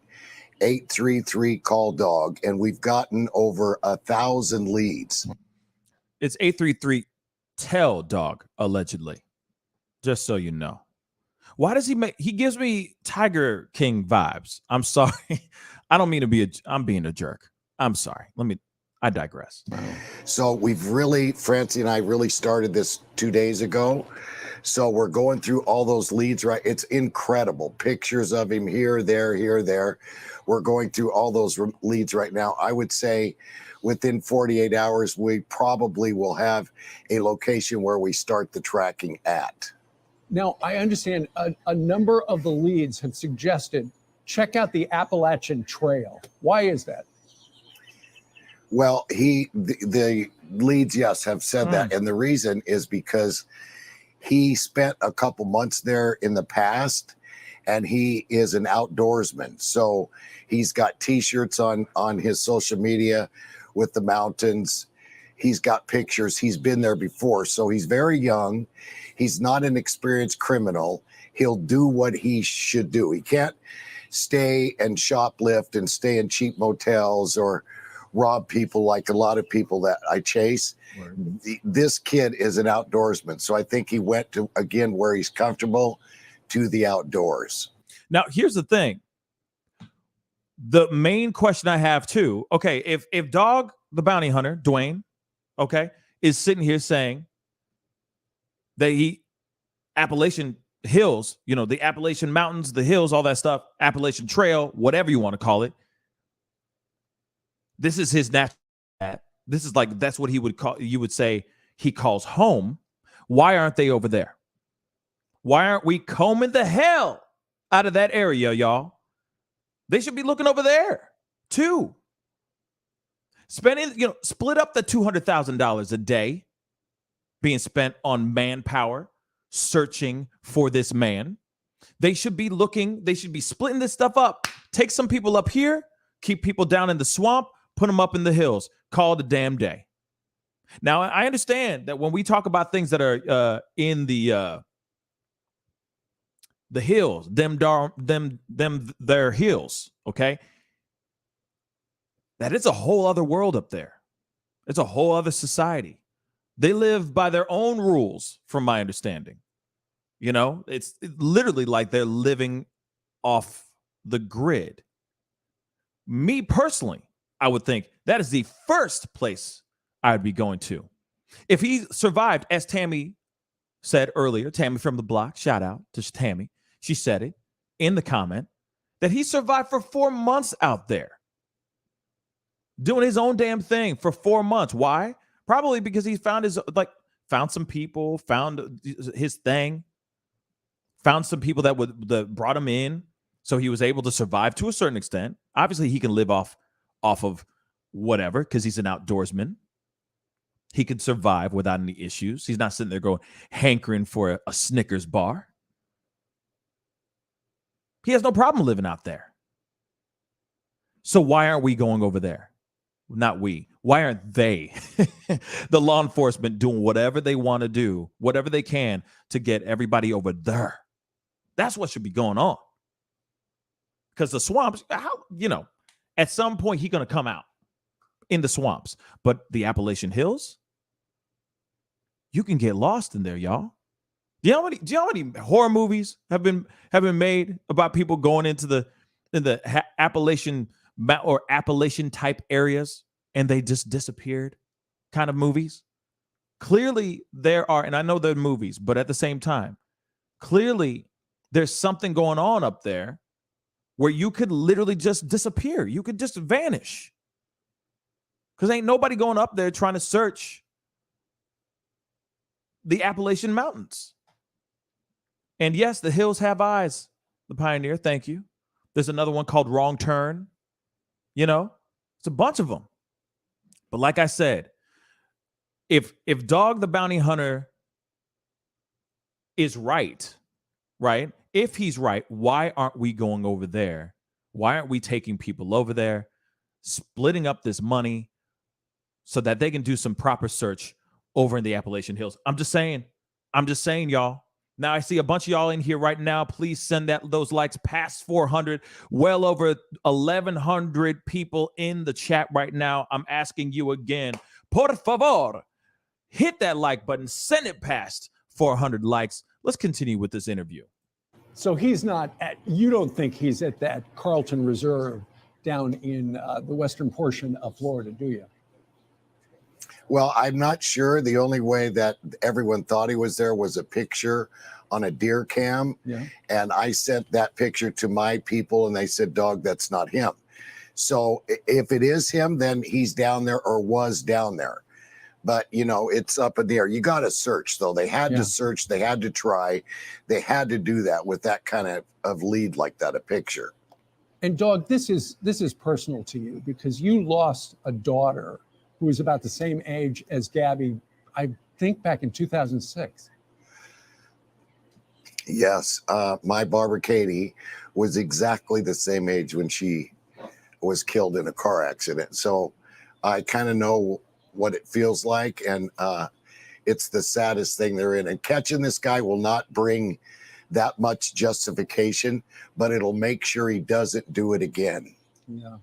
833-CALL-DOG, and we've gotten over 1,000 leads. It's 833-TELL-DOG, allegedly. Just so you know. Why does he gives me Tiger King vibes. I'm sorry. I don't mean to be I'm being a jerk. I'm sorry. I digress. So Francie and I really started this 2 days ago. So we're going through all those leads, right? It's incredible. Pictures of him here, there. We're going through all those leads right now. I would say within 48 hours, we probably will have a location where we start the tracking at. Now, I understand a number of the leads have suggested check out the Appalachian Trail. Why is that? Well, the leads, yes, have said that. And the reason is because he spent a couple months there in the past, and he is an outdoorsman. So he's got T-shirts on his social media with the mountains. He's got pictures. He's been there before. So he's very young. He's not an experienced criminal. He'll do what he should do. He can't stay and shoplift and stay in cheap motels or rob people like a lot of people that I chase. This kid is an outdoorsman. So I think he went to, again, where he's comfortable, to the outdoors. Now, here's the thing. The main question I have too, okay, if Dog the Bounty Hunter, Dwayne, okay, is sitting here saying that Appalachian Hills, the Appalachian Mountains, the hills, all that stuff, Appalachian Trail, whatever you want to call it, this is his natural. This is that's what you would say he calls home. Why aren't they over there? Why aren't we combing the hell out of that area, y'all? They should be looking over there too. Spending, split up the $200,000 a day being spent on manpower searching for this man. They should be splitting this stuff up. Take some people up here, keep people down in the swamp, put them up in the hills, call it a damn day. Now, I understand that when we talk about things that are in the hills, their hills, okay? That it's a whole other world up there. It's a whole other society. They live by their own rules, from my understanding. It's literally like they're living off the grid. Me personally, I would think that is the first place I'd be going to. If he survived, as Tammy said earlier, Tammy from the block, shout out to Tammy. She said it in the comment that he survived for 4 months out there doing his own damn thing for 4 months. Why? Probably because he found some people, found his thing, found some people that brought him in. So he was able to survive to a certain extent. Obviously, he can live off of whatever because he's an outdoorsman. He could survive without any issues. He's not sitting there going hankering for a Snickers bar. He has no problem living out there. So why aren't we going over there? Not we. Why aren't they, the law enforcement, doing whatever they want to do, whatever they can to get everybody over there? That's what should be going on. Because the swamps, at some point he's going to come out in the swamps. But the Appalachian Hills, you can get lost in there, y'all. Do you know how many horror movies have been made about people going into the Appalachian or Appalachian type areas and they just disappeared kind of movies? Clearly there are, and I know they're movies, but at the same time, clearly there's something going on up there where you could literally just disappear. You could just vanish. Because ain't nobody going up there trying to search the Appalachian Mountains. And yes, the hills have eyes, the Pioneer. Thank you. There's another one called Wrong Turn. It's a bunch of them. But like I said, if Dog the Bounty Hunter is right? If he's right, why aren't we going over there? Why aren't we taking people over there, splitting up this money so that they can do some proper search over in the Appalachian Hills? I'm just saying, y'all. Now I see a bunch of y'all in here right now. Please send those likes past 400. Well over 1,100 people in the chat right now. I'm asking you again, por favor, hit that like button. Send it past 400 likes. Let's continue with this interview. So you don't think he's at that Carlton Reserve down in the western portion of Florida, do you? Well, I'm not sure. The only way that everyone thought he was there was a picture on a deer cam. Yeah. And I sent that picture to my people and they said, Dog, that's not him. So if it is him, then he's down there or was down there. But, it's up in the air. You got to search, though. They had to search. They had to try. They had to do that with that kind of lead like that, a picture. And Dog, this is personal to you because you lost a daughter who was about the same age as Gabby, I think back in 2006. Yes. My Barbara Katie was exactly the same age when she was killed in a car accident. So I kind of know what it feels like. And it's the saddest thing they're in. And catching this guy will not bring that much justification, but it'll make sure he doesn't do it again. Yeah.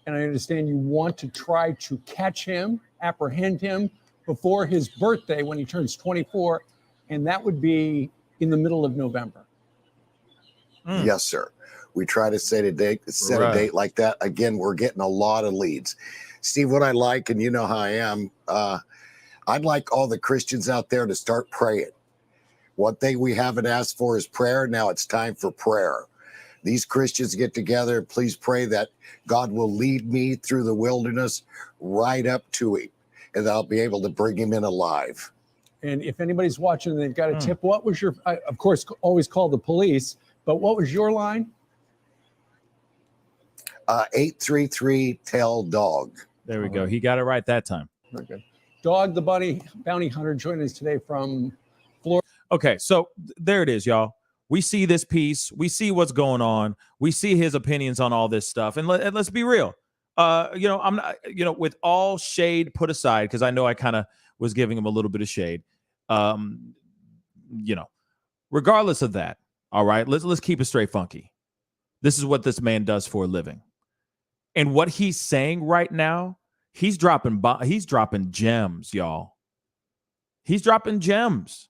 And I understand you want to try to catch him, apprehend him before his birthday when he turns 24. And that would be in the middle of November. Yes, sir. We try to set a date like that. Again, we're getting a lot of leads. Steve, what I like, and you know how I am, I'd like all the Christians out there to start praying. One thing we haven't asked for is prayer. Now it's time for prayer. These Christians get together. Please pray that God will lead me through the wilderness right up to him, and I'll be able to bring him in alive. And if anybody's watching and they've got a tip, what was your, of course, always call the police, but what was your line? 833-TELL-DOG. There we go. He got it right that time. Very good. Dog the Bounty Hunter joining us today from Florida. Okay, so there it is, y'all. We see this piece. We see what's going on. We see his opinions on all this stuff. And let's be real. I'm not, with all shade put aside, because I know I kind of was giving him a little bit of shade. Regardless of that, all right, let's keep it straight funky. This is what this man does for a living. And what he's saying right now, he's dropping gems, y'all. He's dropping gems.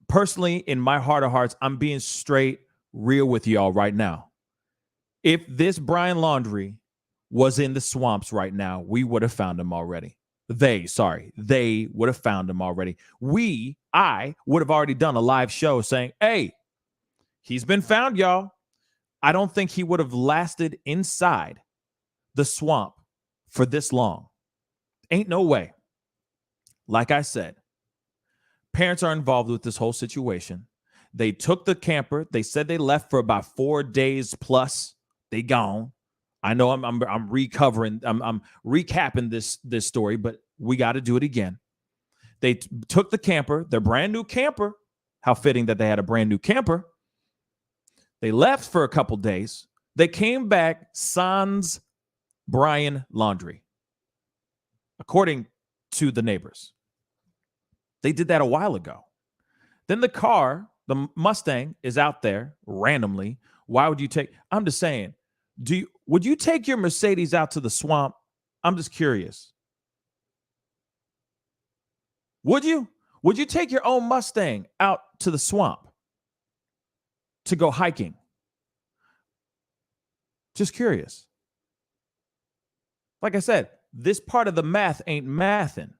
Personally, in my heart of hearts, I'm being straight real with y'all right now. If this Brian Laundrie was in the swamps right now, we would have found him already. They would have found him already. I would have already done a live show saying, hey, he's been found, y'all. I don't think he would have lasted inside the swamp for this long. Ain't no way. Like I said, parents are involved with this whole situation. They took the camper. They said they left for about 4 days plus. They gone. I know I'm recovering. I'm recapping this story, but we got to do it again. They took the camper, their brand new camper. How fitting that they had a brand new camper. They left for a couple days. They came back sans Brian Laundrie, according to the neighbors. They did that a while ago. Then the car, the Mustang, is out there randomly. Why would you take? I'm just saying, would you take your Mercedes out to the swamp? I'm just curious. Would you? Would you take your own Mustang out to the swamp to go hiking? Just curious. Like I said, this part of the math ain't mathing.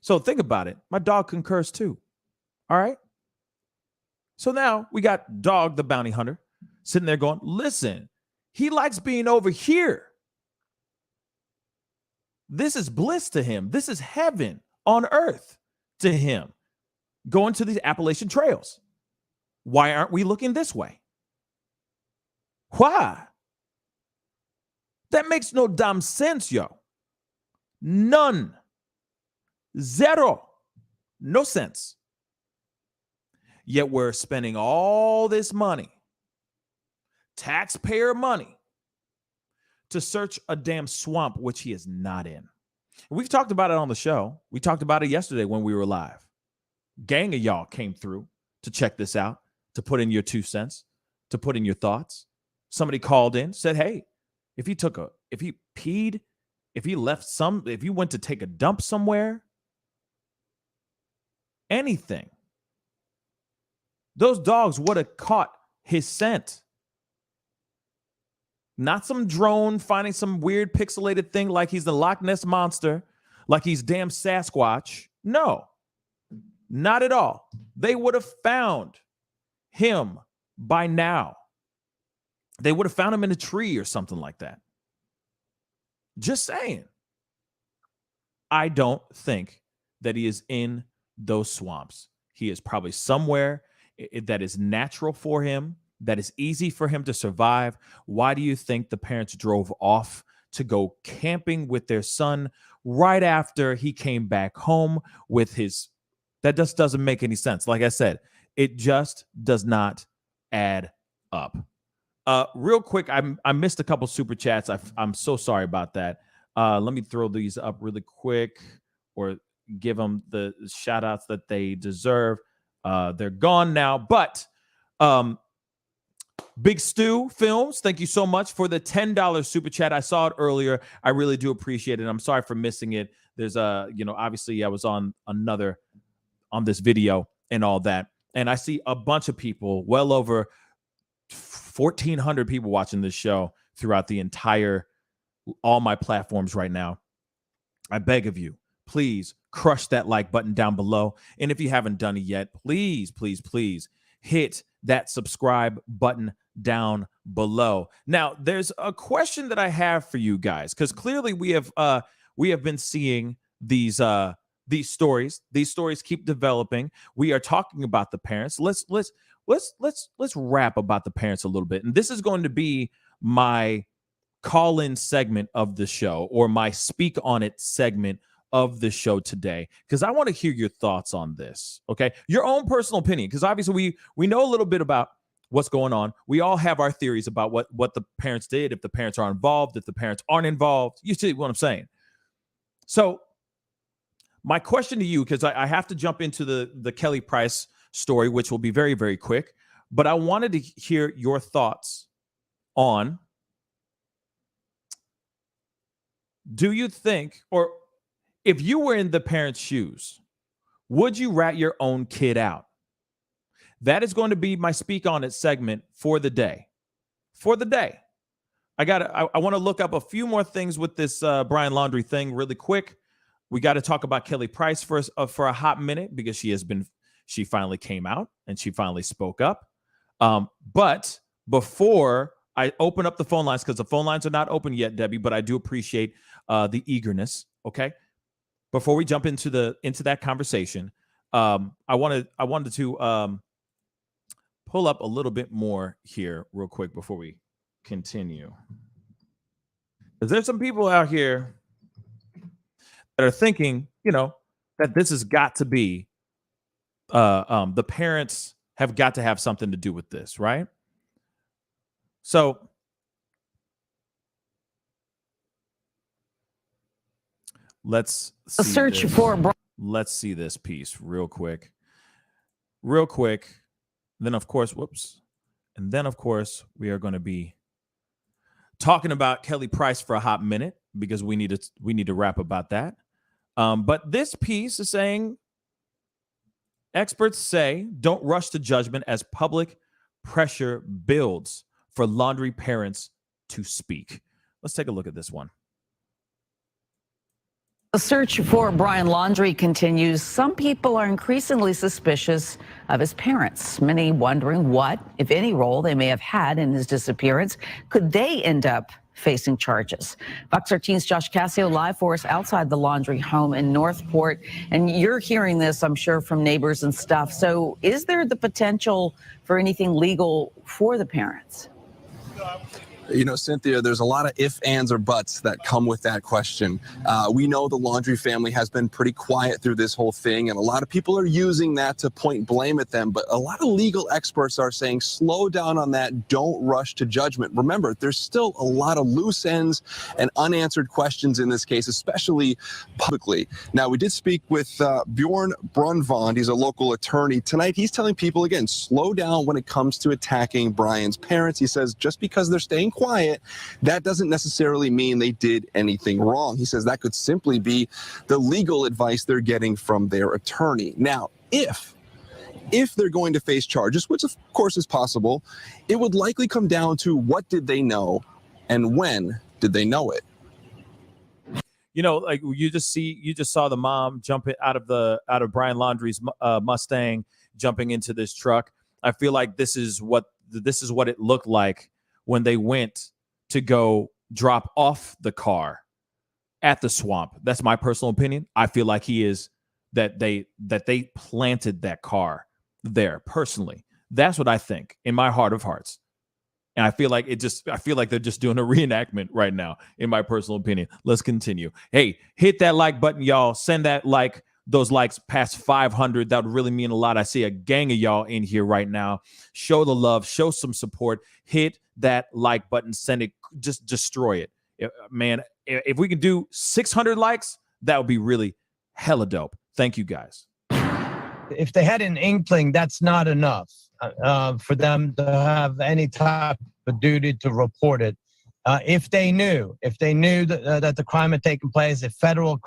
So think about it. My dog concurs too. All right. So now we got Dog the bounty hunter sitting there going, listen, he likes being over here. This is bliss to him. This is heaven on earth to him. Going to these Appalachian trails. Why aren't we looking this way? Why? That makes no damn sense, yo. None. Zero. No sense. Yet we're spending all this money, taxpayer money, to search a damn swamp which he is not in. We've talked about it on the show. We talked about it yesterday when we were live. Gang of y'all came through to check this out, to put in your 2 cents, to put in your thoughts. Somebody called in, said, hey, if he peed, if he went to take a dump somewhere, anything, those dogs would have caught his scent. Not some drone finding some weird pixelated thing like he's the Loch Ness Monster, like he's damn Sasquatch. No, not at all. They would have found him by now. They would have found him in a tree or something like that. Just saying. I don't think that he is in those swamps. He is probably somewhere that is natural for him, that is easy for him to survive. Why do you think the parents drove off to go camping with their son right after he came back home with his? That just doesn't make any sense. Like I said, it just does not add up. Real quick, I missed a couple super chats. I'm so sorry about that. Let me throw these up really quick, or give them the shout outs that they deserve. They're gone now, but Big Stu Films, thank you so much for the $10 super chat. I saw it earlier. I really do appreciate it. I'm sorry for missing it. There's obviously I was on this video and all that, and I see a bunch of people, well over 1,400 people watching this show throughout all my platforms right now. I beg of you, please crush that like button down below. And if you haven't done it yet, please, please, please hit that subscribe button down below. Now, there's a question that I have for you guys, because clearly we have been seeing these stories. These stories keep developing. We are talking about the parents. Let's rap about the parents a little bit. And this is going to be my call-in segment of the show, or my speak on it segment of the show today, because I want to hear your thoughts on this. Okay, your own personal opinion, because obviously we know a little bit about what's going on. We all have our theories about what the parents did, if the parents are involved, if the parents aren't involved. You see what I'm saying? So my question to you, because I have to jump into the Kelly Price story, which will be very, very quick, but I wanted to hear your thoughts on, do you think, or if you were in the parents' shoes, would you rat your own kid out? That is going to be my speak on it segment for the day. For the day. I want to look up a few more things with this Brian Laundrie thing really quick. We got to talk about Kelly Price for a hot minute, because she finally came out and she finally spoke up. But before I open up the phone lines, because the phone lines are not open yet, Debbie, but I do appreciate the eagerness. Okay. Before we jump into that conversation, I wanted to pull up a little bit more here real quick before we continue. Because there's some people out here that are thinking, that this has got to be, the parents have got to have something to do with this, right? So let's see this piece real quick. Then of course, and then of course we are going to be talking about Kelly Price for a hot minute because we need to wrap about that. But this piece is saying experts say don't rush to judgment as public pressure builds for Laundrie parents to speak. Let's take a look at this one. The search for Brian Laundrie continues. Some people are increasingly suspicious of his parents, many wondering what, if any, role they may have had in his disappearance. Could they end up facing charges? Fox 13's Josh Cassio live for us outside the Laundrie home in Northport. And you're hearing this, I'm sure, from neighbors and stuff. So is there the potential for anything legal for the parents? You know, Cynthia, there's a lot of ifs, ands, or buts that come with that question. We know the Laundrie family has been pretty quiet through this whole thing, and a lot of people are using that to point blame at them. But a lot of legal experts are saying slow down on that. Don't rush to judgment. Remember, there's still a lot of loose ends and unanswered questions in this case, especially publicly. Now, we did speak with Bjorn Brunvand. He's a local attorney. Tonight, he's telling people, again, slow down when it comes to attacking Brian's parents. He says just because they're staying quiet, that doesn't necessarily mean they did anything wrong. He says that could simply be the legal advice they're getting from their attorney. Now, if they're going to face charges, which of course is possible, it would likely come down to what did they know and when did they know it? You know, like you just saw the mom jump out of Brian Laundrie's Mustang, jumping into this truck. I feel like this is what it looked like when they went to go drop off the car at the swamp. That's my personal opinion. I feel like that they planted that car there personally. That's what I think in my heart of hearts. And I feel like they're just doing a reenactment right now, in my personal opinion. Let's continue. Hey, hit that like button, y'all. Send those likes past 500. That would really mean a lot. I see a gang of y'all in here right now. Show the love, show some support. Hit that like button, send it, just destroy it. Man, if we can do 600 likes, that would be really hella dope. Thank you, guys. If they had an inkling, that's not enough for them to have any type of duty to report it. If they knew that the crime had taken place, if federal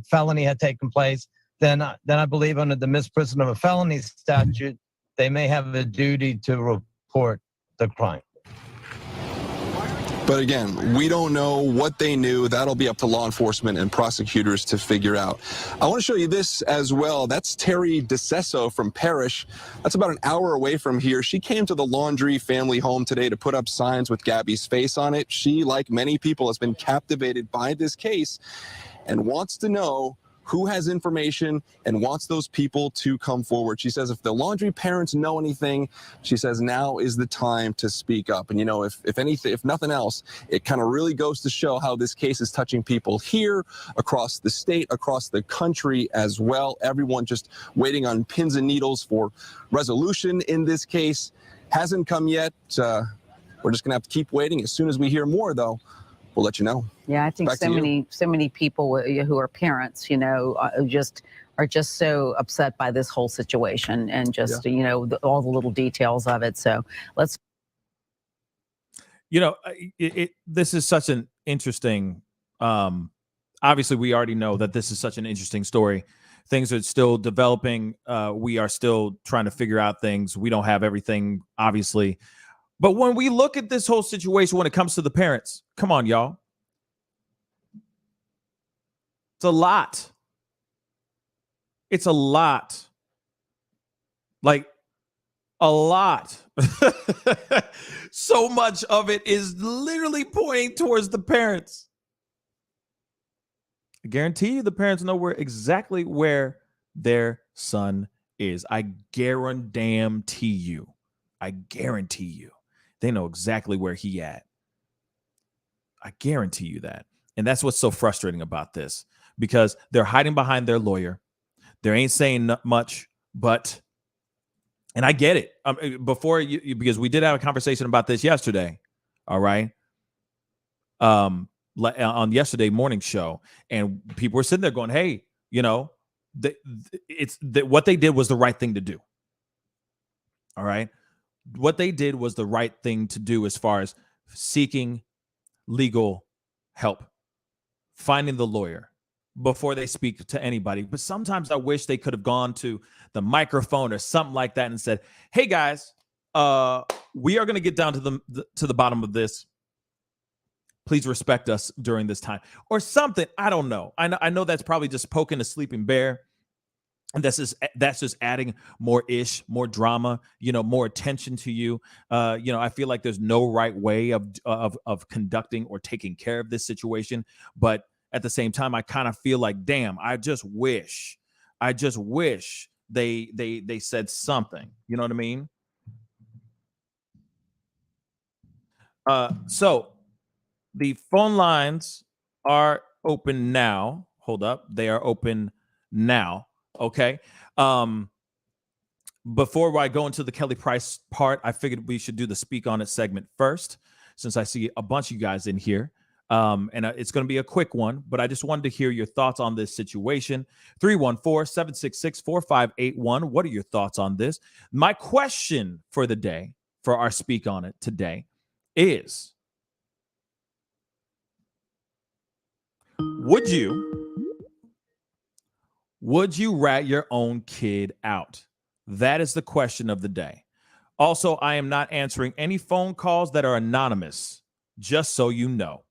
felony had taken place, then I believe under the misprision of a felony statute, they may have a duty to report the crime. But again, we don't know what they knew. That'll be up to law enforcement and prosecutors to figure out. I want to show you this as well. That's Terry DeCesso from Parrish. That's about an hour away from here. She came to the Laundrie family home today to put up signs with Gabby's face on it. She, like many people, has been captivated by this case and wants to know who has information and wants those people to come forward. She says if the Laundrie parents know anything, she says now is the time to speak up. And, you know, if nothing else, it kind of really goes to show how this case is touching people here, across the state, across the country as well. Everyone just waiting on pins and needles for resolution in this case. Hasn't come yet. We're just going to have to keep waiting. As soon as we hear more, though, we'll let you know. Yeah, I think so many people who are parents, you know, are just so upset by this whole situation and just, you know, all the little details of it. So let's. You know, this is such an interesting. Obviously, we already know that this is such an interesting story. Things are still developing. We are still trying to figure out things. We don't have everything, obviously. But when we look at this whole situation, when it comes to the parents, come on, y'all. It's a lot. It's a lot. Like, a lot. So much of it is literally pointing towards the parents. I guarantee you the parents know exactly where their son is. I guarantee you. They know exactly where he at. I guarantee you that. And that's what's so frustrating about this, because they're hiding behind their lawyer. They ain't saying much, and I get it. Because we did have a conversation about this yesterday. All right. On yesterday morning show, and people were sitting there going, hey, what they did was the right thing to do. All right. What they did was the right thing to do as far as seeking legal help, finding the lawyer before they speak to anybody. But sometimes I wish they could have gone to the microphone or something like that and said, hey guys, we are going to get down to the bottom of this. Please respect us during this time, or something. I don't know. I know that's probably just poking a sleeping bear, and that's just adding more drama, more attention to you. I feel like there's no right way of conducting or taking care of this situation, but at the same time, I kind of feel like, damn, I just wish they said something. You know what I mean? So the phone lines are open now. Hold up. They are open now. Okay. Before I go into the Kelly Price part, I figured we should do the Speak On It segment first, since I see a bunch of you guys in here. And it's going to be a quick one, but I just wanted to hear your thoughts on this situation. 314-766-4581. What are your thoughts on this? My question for the day, for our Speak On It today, is, would you rat your own kid out? That is the question of the day. Also, I am not answering any phone calls that are anonymous, just so you know.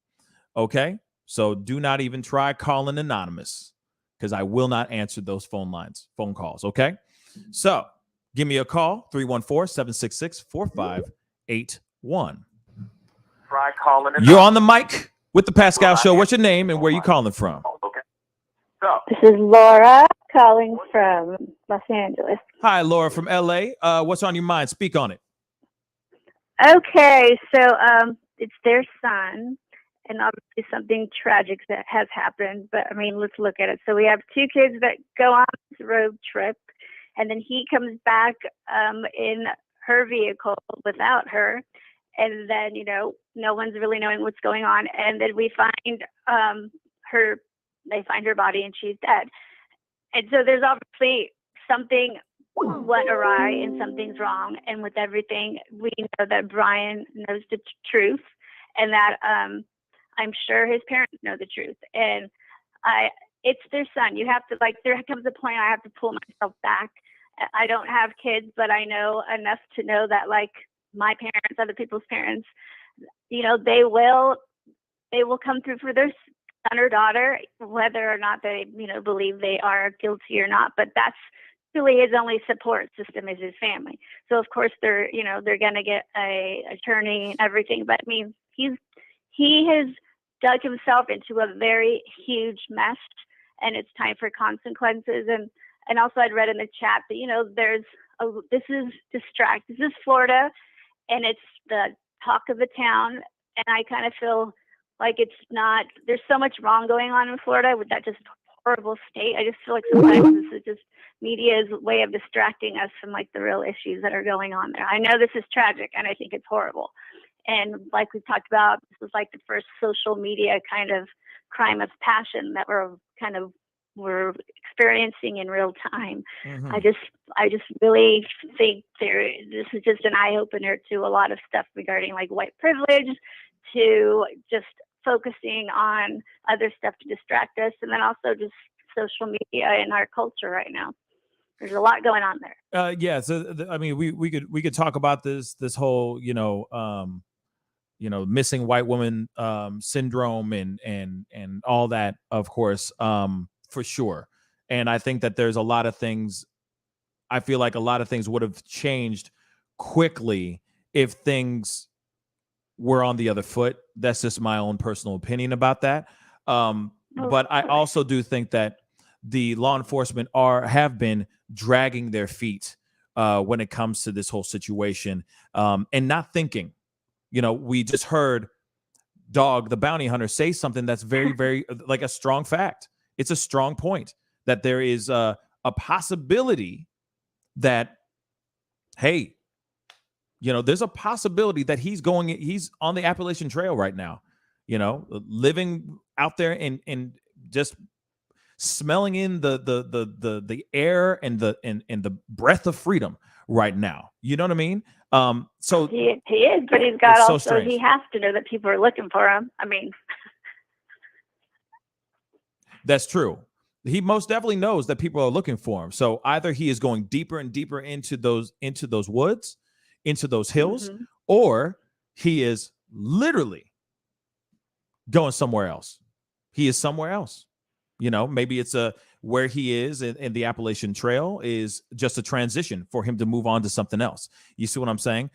Okay? So do not even try calling anonymous, because I will not answer those phone calls. Okay? So give me a call, 314-766-4581. Try calling You're on the mic with the Pascal Show. What's your name and where you calling from? This is Laura calling from Los Angeles. Hi, Laura from LA. What's on your mind? Speak on it. Okay, so it's their son, and obviously something tragic that has happened. But I mean, let's look at it. So we have two kids that go on this road trip, and then he comes back in her vehicle without her, and then no one's really knowing what's going on, and then we find her. They find her body and she's dead. And so there's obviously something went awry and something's wrong. And with everything, we know that Brian knows the truth, and that I'm sure his parents know the truth. And it's their son. You have to, there comes a point I have to pull myself back. I don't have kids, but I know enough to know that my parents, other people's parents, they will come through for their son or daughter, whether or not they, believe they are guilty or not. But that's really his only support system, is his family. So of course they're going to get a attorney and everything. But I mean, he has dug himself into a very huge mess, and it's time for consequences. And also I'd read in the chat that, this is Florida, and it's the talk of the town. And I kind of feel like there's so much wrong going on in Florida with that just horrible state. I just feel like sometimes this is just media's way of distracting us from the real issues that are going on there. I know this is tragic, and I think it's horrible. And like we've talked about, this was the first social media kind of crime of passion that we're experiencing in real time. Mm-hmm. I just really think this is just an eye opener to a lot of stuff regarding white privilege, to just focusing on other stuff to distract us, and then also just social media in our culture right now. There's a lot going on there. Yeah. So I mean, we could talk about this whole missing white woman syndrome and all that, of course, for sure. And I think that there's a lot of things. I feel like a lot of things would have changed quickly if things were on the other foot. That's just my own personal opinion about that. But I also do think that the law enforcement have been dragging their feet when it comes to this whole situation, and not thinking. We just heard Dog, the bounty hunter, say something that's very, very a strong fact. It's a strong point that there is a possibility that, hey, You know, there's a possibility that he's on the Appalachian Trail right now, you know, living out there and just smelling in the air and the breath of freedom right now. You know what I mean? So he is, but he's got it's so also strange. he has to know that people are looking for him. I mean, That's true. He most definitely knows that people are looking for him. So either he is going deeper and deeper into those woods, into those hills, or he is literally going somewhere else. He is somewhere else. You know, maybe it's where he is in the Appalachian Trail is just a transition for him to move on to something else. You see what I'm saying?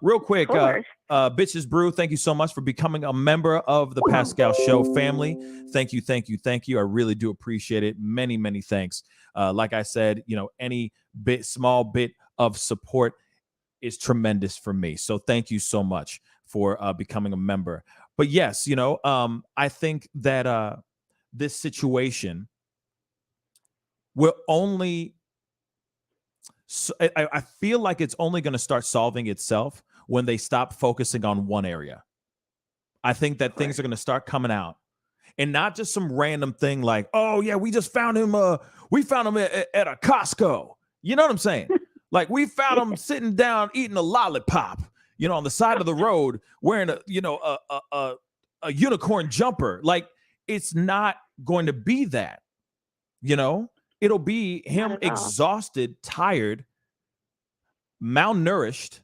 Real quick, Bitches Brew, thank you so much for becoming a member of the Pascal Show family. Thank you, thank you, thank you. I really do appreciate it. Many, many thanks. Like I said, you know, any small bit of support is tremendous for me. So thank you so much for becoming a member. But yes, you know, I think that this situation will only, I feel like it's only going to start solving itself when they stop focusing on one area. I think that things are going to start coming out, and not just some random thing like, oh yeah, we just found him. We found him at a Costco. You know what I'm saying? Like we found him sitting down eating a lollipop, you know, on the side of the road wearing a unicorn jumper. Like it's not going to be that, you know. It'll be him exhausted, tired, malnourished,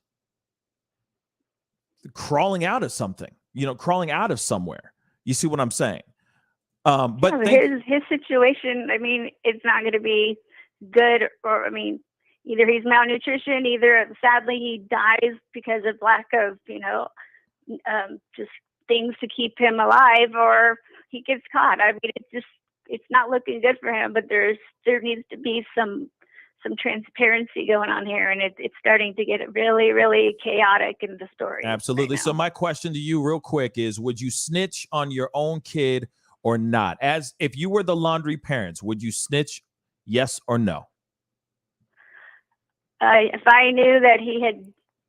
crawling out of something, you know, crawling out of somewhere. You see what I'm saying? But his situation, I mean, it's not going to be good. Or I mean, either he's malnutrition, either sadly he dies because of lack of, you know, just things to keep him alive, or he gets caught. I mean, it's not looking good for him, but there needs to be some transparency going on here, and it's starting to get really, really chaotic in the story. Absolutely. So my question to you real quick is, would you snitch on your own kid or not? As if you were the Laundrie parents, would you snitch, yes or no? If I knew that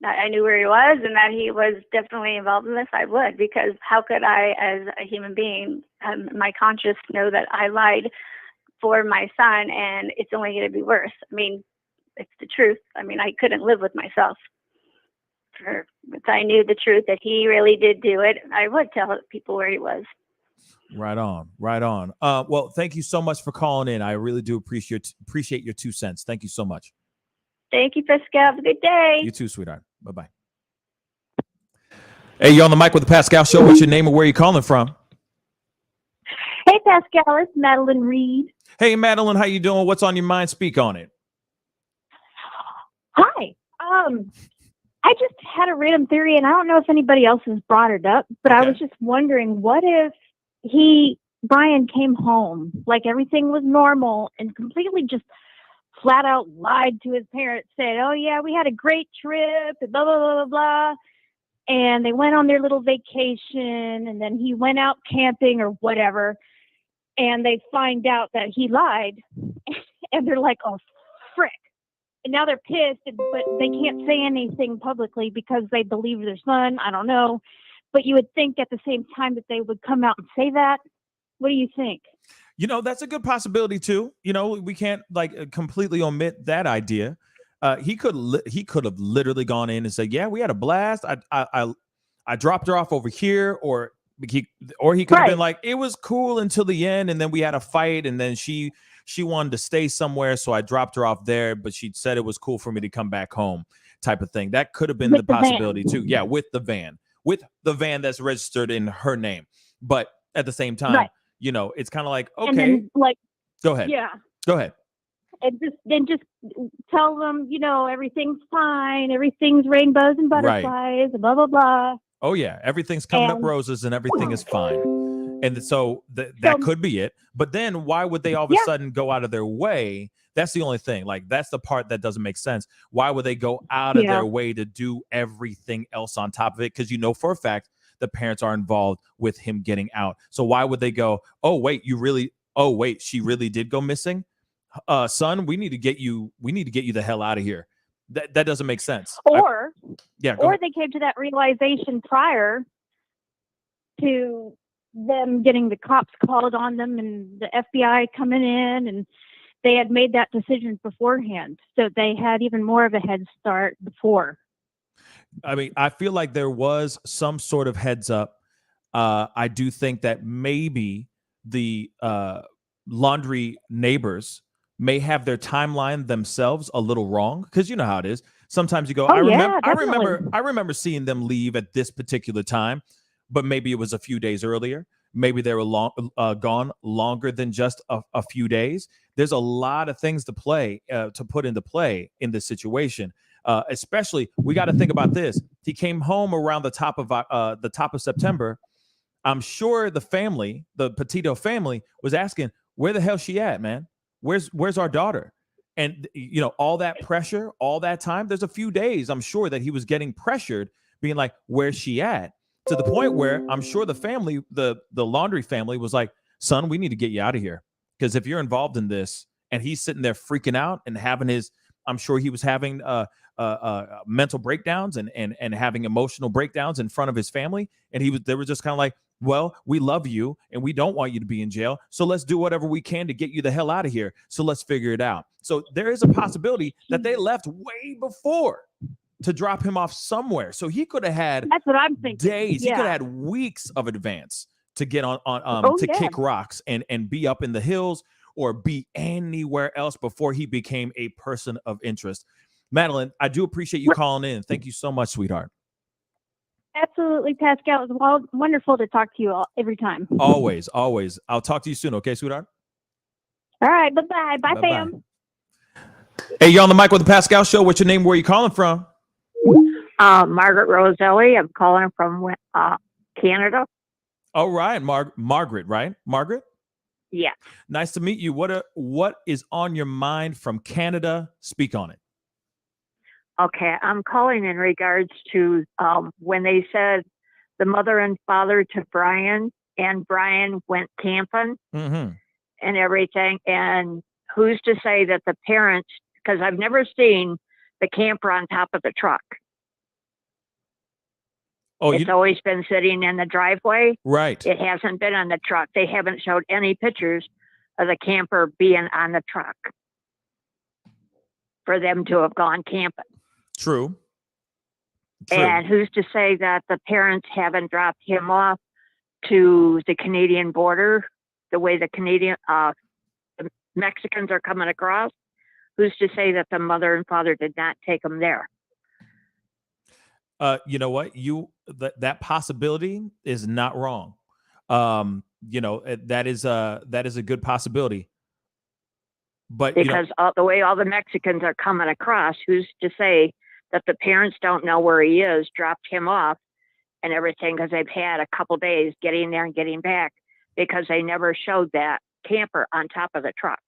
I knew where he was and that he was definitely involved in this, I would, because how could I, as a human being, my conscience know that I lied for my son and it's only going to be worse? I mean, it's the truth. I mean, I couldn't live with myself. If I knew the truth that he really did do it, I would tell people where he was. Right on, right on. Well, thank you so much for calling in. I really do appreciate your 2 cents. Thank you so much. Thank you, Pascal. Have a good day. You too, sweetheart. Bye-bye. Hey, you on the mic with the Pascal Show. What's your name and where are you calling from? Hey, Pascal. It's Madeline Reed. Hey, Madeline. How you doing? What's on your mind? Speak on it. Hi. I just had a random theory, and I don't know if anybody else has brought it up, but I was just wondering, what if Brian came home, like everything was normal, and completely just flat out lied to his parents, said, oh yeah, we had a great trip, and blah, blah, blah, blah, blah. And they went on their little vacation, and then he went out camping or whatever, and they find out that he lied, and they're like, oh, frick. And now they're pissed, but they can't say anything publicly because they believe their son. I don't know. But you would think at the same time that they would come out and say that. What do you think? You know, that's a good possibility too. You know, we can't like completely omit that idea. He could have literally gone in and said, "Yeah, we had a blast. I dropped her off over here," or he could have been like, "It was cool until the end, and then we had a fight, and then she wanted to stay somewhere, so I dropped her off there, but she said it was cool for me to come back home," type of thing. That could have been the possibility too. Yeah, with the van that's registered in her name, but at the same time. You know, it's kind of like, okay, and then, like, go ahead. Yeah. Go ahead. And just tell them, you know, everything's fine. Everything's rainbows and butterflies, and blah, blah, blah. Oh, yeah. Everything's coming up roses and everything is fine. And so that could be it. But then why would they all of a sudden go out of their way? That's the only thing. Like, that's the part that doesn't make sense. Why would they go out of their way to do everything else on top of it? Because you know for a fact the parents are involved with him getting out. So why would they go, oh wait, she really did go missing? Son, we need to get you the hell out of here. That doesn't make sense. Or Yeah. Or they came to that realization prior to them getting the cops called on them and the FBI coming in, and they had made that decision beforehand. So they had even more of a head start before. I mean, I feel like there was some sort of heads up. I do think that maybe the Laundrie neighbors may have their timeline themselves a little wrong, because you know how it is. Sometimes you go, I remember seeing them leave at this particular time, but maybe it was a few days earlier. Maybe they were gone longer than just a few days. There's a lot of things to put into play in this situation. Especially, we got to think about this. He came home around the top of September. I'm sure the Petito family, was asking, "Where the hell she at, man? Where's our daughter?" And all that pressure, all that time. There's a few days, I'm sure, that he was getting pressured, being like, "Where's she at?" To the point where I'm sure the family, the Laundrie family, was like, "Son, we need to get you out of here, because if you're involved in this," and he's sitting there freaking out and having I'm sure he was having mental breakdowns and having emotional breakdowns in front of his family, and they were just kind of like, "Well, we love you and we don't want you to be in jail, so let's do whatever we can to get you the hell out of here. So let's figure it out." So there is a possibility that they left way before to drop him off somewhere. So he could have had, that's what I'm thinking, days. Yeah. He could have had weeks of advance to get kick rocks and be up in the hills or be anywhere else before he became a person of interest. Madeline, I do appreciate you calling in. Thank you so much, sweetheart. Absolutely, Pascal. It was wonderful to talk to you all every time. Always. I'll talk to you soon. Okay, sweetheart? All right. Bye-bye. Bye, Bye-bye. fam. Hey, you're on the mic with the Pascal Show. What's your name? Where are you calling from? Margaret Roselli. I'm calling from Canada. All right, Margaret, right? Margaret? Yeah. Nice to meet you. What is on your mind from Canada? Speak on it. Okay, I'm calling in regards to when they said the mother and father to Brian, and Brian went camping and everything. And who's to say that the parents, because I've never seen the camper on top of the truck. It's always been sitting in the driveway. Right. It hasn't been on the truck. They haven't showed any pictures of the camper being on the truck for them to have gone camping. True. And who's to say that the parents haven't dropped him off to the Canadian border, the way the Mexicans are coming across? Who's to say that the mother and father did not take him there? You know what? That possibility is not wrong. That is a good possibility. But because the way all the Mexicans are coming across, who's to say that the parents don't know where he is, dropped him off and everything, because they've had a couple days getting there and getting back, because they never showed that camper on top of the truck.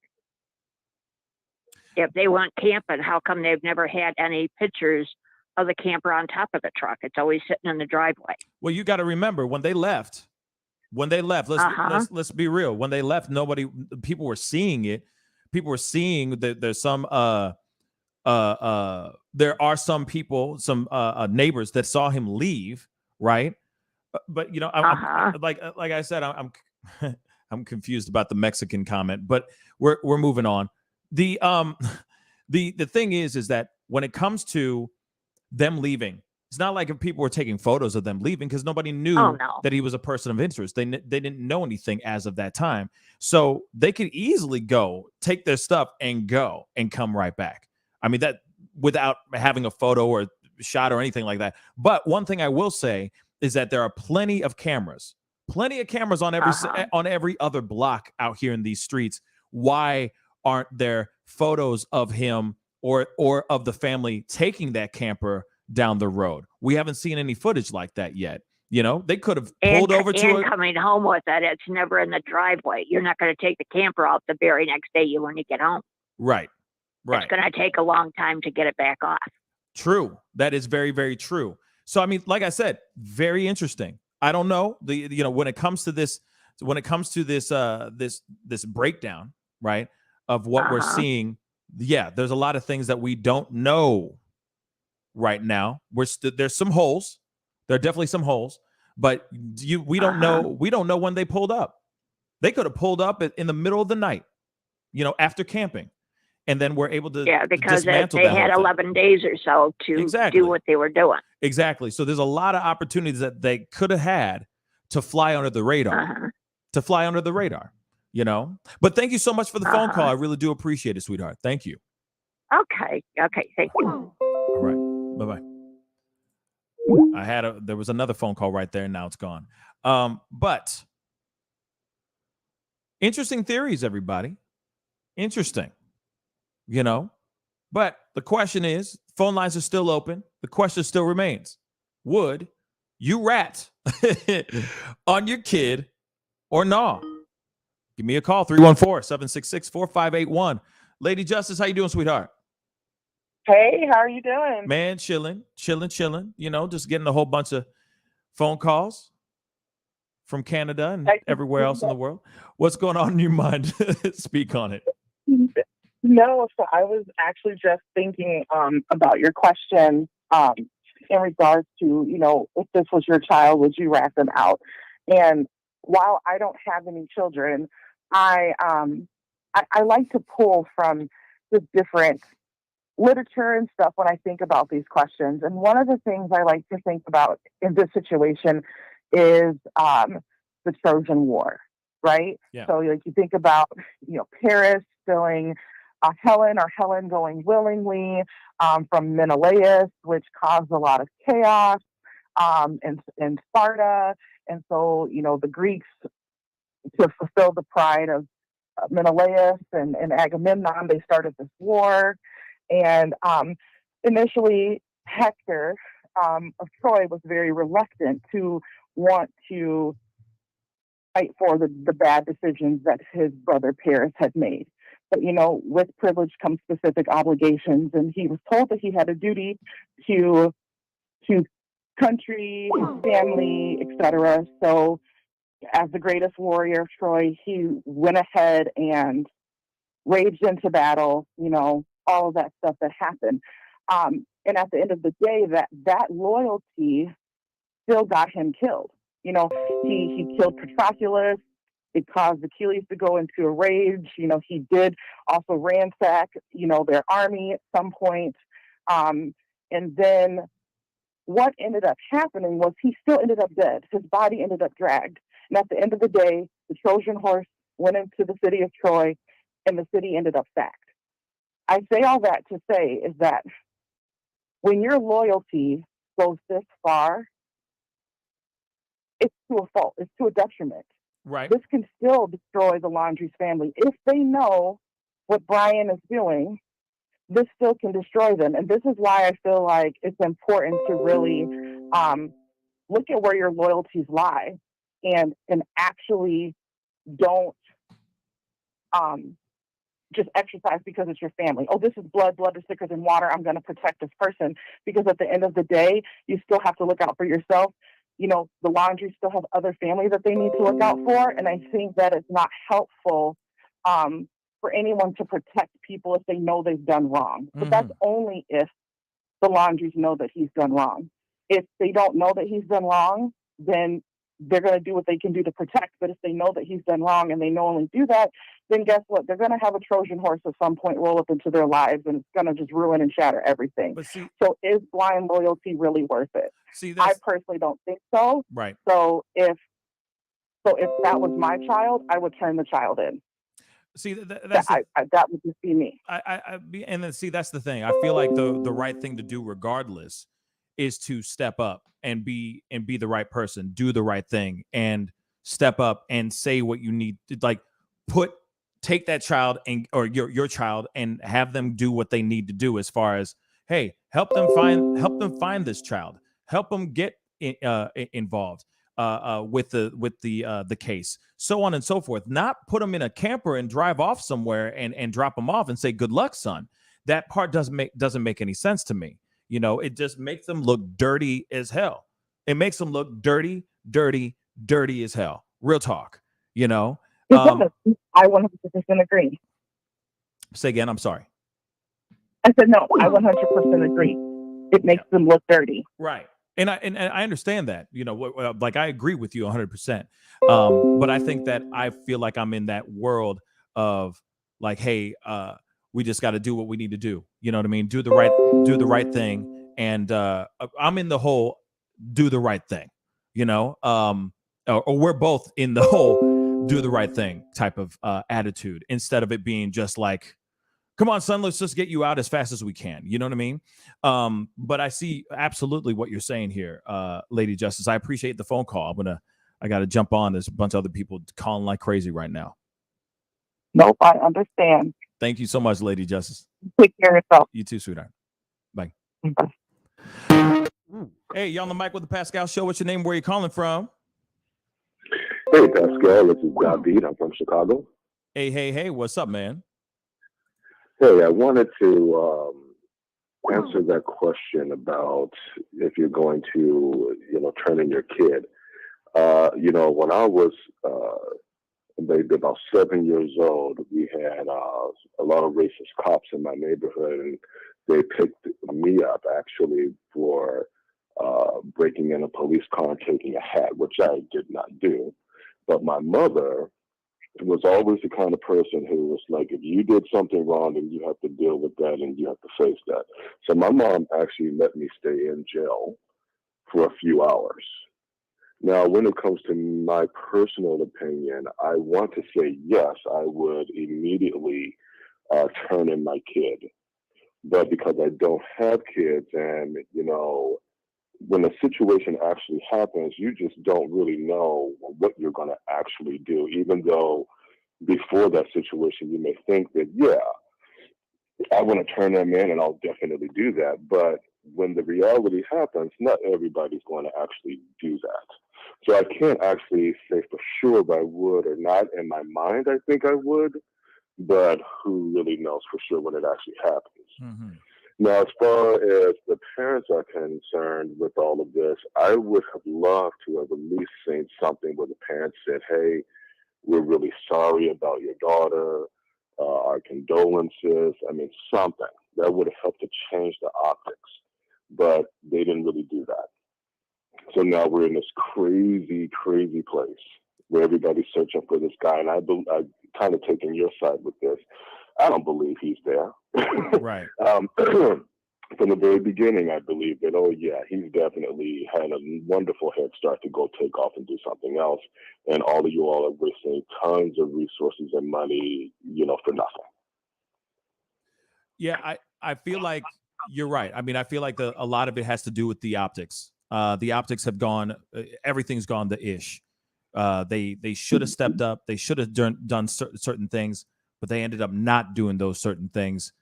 If they went camping, how come they've never had any pictures of the camper on top of the truck? It's always sitting in the driveway. Well, you got to remember when they left, let's be real. When they left, people were seeing it. People were seeing that there's some there are some people, some neighbors that saw him leave, right? But I'm like I said, I'm I'm confused about the Mexican comment, but we're moving on. The thing is that when it comes to them leaving, it's not like if people were taking photos of them leaving, because nobody knew that he was a person of interest. They didn't know anything as of that time, so they could easily go take their stuff and go and come right back. I mean, that without having a photo or shot or anything like that. But one thing I will say is that there are plenty of cameras on every other block out here in these streets. Why aren't there photos of him or of the family taking that camper down the road? We haven't seen any footage like that yet. They could have pulled over to it. Coming home with it, it's never in the driveway. You're not going to take the camper out the very next day when you get home. Right. It's going to take a long time to get it back off. True. That is very, very true. So, I mean, like I said, very interesting. I don't know when it comes to this breakdown, right, of what we're seeing. Yeah, there's a lot of things that we don't know right now. There's some holes. There are definitely some holes, but we don't know. We don't know when they pulled up. They could have pulled up in the middle of the night, after camping, and then we're able to because dismantle they that had whole thing. 11 days or so to do what they were doing. Exactly. So there's a lot of opportunities that they could have had to fly under the radar. But thank you so much for the phone call. I really do appreciate it, sweetheart. Thank you. Okay. Thank you. All right. Bye-bye. There was another phone call right there, and now it's gone. But interesting theories, everybody. Interesting. But the question is, phone lines are still open. The question still remains. Would you rat on your kid or no? Give me a call, 314-766-4581. Lady Justice, how you doing, sweetheart? Hey, how are you doing? Man, chilling. Just getting a whole bunch of phone calls from Canada and everywhere else in the world. What's going on in your mind? Speak on it. No, so I was actually just thinking about your question in regards to, if this was your child, would you rat them out? And while I don't have any children, I like to pull from the different literature and stuff when I think about these questions. And one of the things I like to think about in this situation is the Trojan War, right? Yeah. So like you think about, Paris going Helen going willingly from Menelaus, which caused a lot of chaos in Sparta. And so, the Greeks, to fulfill the pride of Menelaus and Agamemnon, they started this war. And initially, Hector of Troy was very reluctant to want to fight for the bad decisions that his brother Paris had made. But, with privilege comes specific obligations, and he was told that he had a duty to country, family, etc. So, as the greatest warrior of Troy, he went ahead and raged into battle, all of that stuff that happened. And at the end of the day, that loyalty still got him killed. He killed Patroclus. It caused Achilles to go into a rage. He did also ransack, their army at some point. And then what ended up happening was he still ended up dead. His body ended up dragged. And at the end of the day, the Trojan horse went into the city of Troy, and the city ended up sacked. I say all that to say is that when your loyalty goes this far, it's to a fault. It's to a detriment. Right. This can still destroy the Laundrie's family. If they know what Brian is doing, this still can destroy them. And this is why I feel like it's important to really look at where your loyalties lie and actually don't just exercise because it's your family. Oh, this is blood is thicker than water. I'm going to protect this person. Because at the end of the day, you still have to look out for yourself. The Laundrie still have other family that they need to look out for. And I think that it's not helpful for anyone to protect people if they know they've done wrong. But that's only if the Laundries know that he's done wrong. If they don't know that he's done wrong, then they're going to do what they can do to protect. But if they know that he's done wrong and they know only do that, then guess what? They're going to have a Trojan horse at some point roll up into their lives, and it's going to just ruin and shatter everything. So is blind loyalty really worth it? I personally don't think so. Right. So if that was my child, I would turn the child in. See, that would just be me. And then that's the thing. I feel like the right thing to do regardless is to step up and be the right person, do the right thing, and step up and say what you need to, like take that child or your child and have them do what they need to do as far as, hey, help them find this child, help them get involved with the case, so on and so forth. Not put them in a camper and drive off somewhere and drop them off and say, good luck, son. That part doesn't make any sense to me. It just makes them look dirty as hell. It makes them look dirty as hell. Real talk, I 100% agree. Say again, I'm sorry. I said, no, I 100% agree. it makes them look dirty. Right. And I understand that, like I agree with you 100%. But I think that I feel like I'm in that world of like, hey, we just got to do what we need to do. You know what I mean? Do the right thing. And I'm in the whole do the right thing, or we're both in the whole do the right thing type of attitude, instead of it being just like, come on, son, let's just get you out as fast as we can. You know what I mean? But I see absolutely what you're saying here, Lady Justice. I appreciate the phone call. I got to jump on. There's a bunch of other people calling like crazy right now. Nope, I understand. Thank you so much, Lady Justice. Take care of yourself. You too, sweetheart. Bye. Bye. Hey, you on the mic with the Pascal Show. What's your name? Where are you calling from? Hey, Pascal. This is Gabby. I'm from Chicago. Hey. What's up, man? Hey, I wanted to answer that question about if you're going to, turn in your kid. When I was maybe about 7 years old, we had a lot of racist cops in my neighborhood, and they picked me up actually for breaking in a police car and taking a hat, which I did not do. But my mother was always the kind of person who was like, if you did something wrong, then you have to deal with that and you have to face that. So my mom actually let me stay in jail for a few hours. Now, when it comes to my personal opinion, I want to say yes, I would immediately turn in my kid. But because I don't have kids, and, when a situation actually happens, you just don't really know what you're going to actually do, even though before that situation, you may think that, yeah, I want to turn them in and I'll definitely do that. But when the reality happens, not everybody's going to actually do that. So I can't actually say for sure if I would or not. In my mind, I think I would, but who really knows for sure when it actually happens. Mm-hmm. Now, as far as the parents are concerned with all of this, I would have loved to have at least seen something where the parents said, hey, we're really sorry about your daughter, our condolences. I mean, something that would have helped to change the optics, but they didn't really do that. So now we're in this crazy, crazy place where everybody's searching for this guy. And I'm kind of taking your side with this. I don't believe he's there. Right. From the very beginning, I believe that, oh, yeah, he's definitely had a wonderful head start to go take off and do something else. And all of you all are wasting tons of resources and money, for nothing. Yeah, I feel like you're right. I mean, I feel like a lot of it has to do with the optics. The optics have gone, everything's gone to ish. They should have stepped up. They should have done certain things, but they ended up not doing those certain things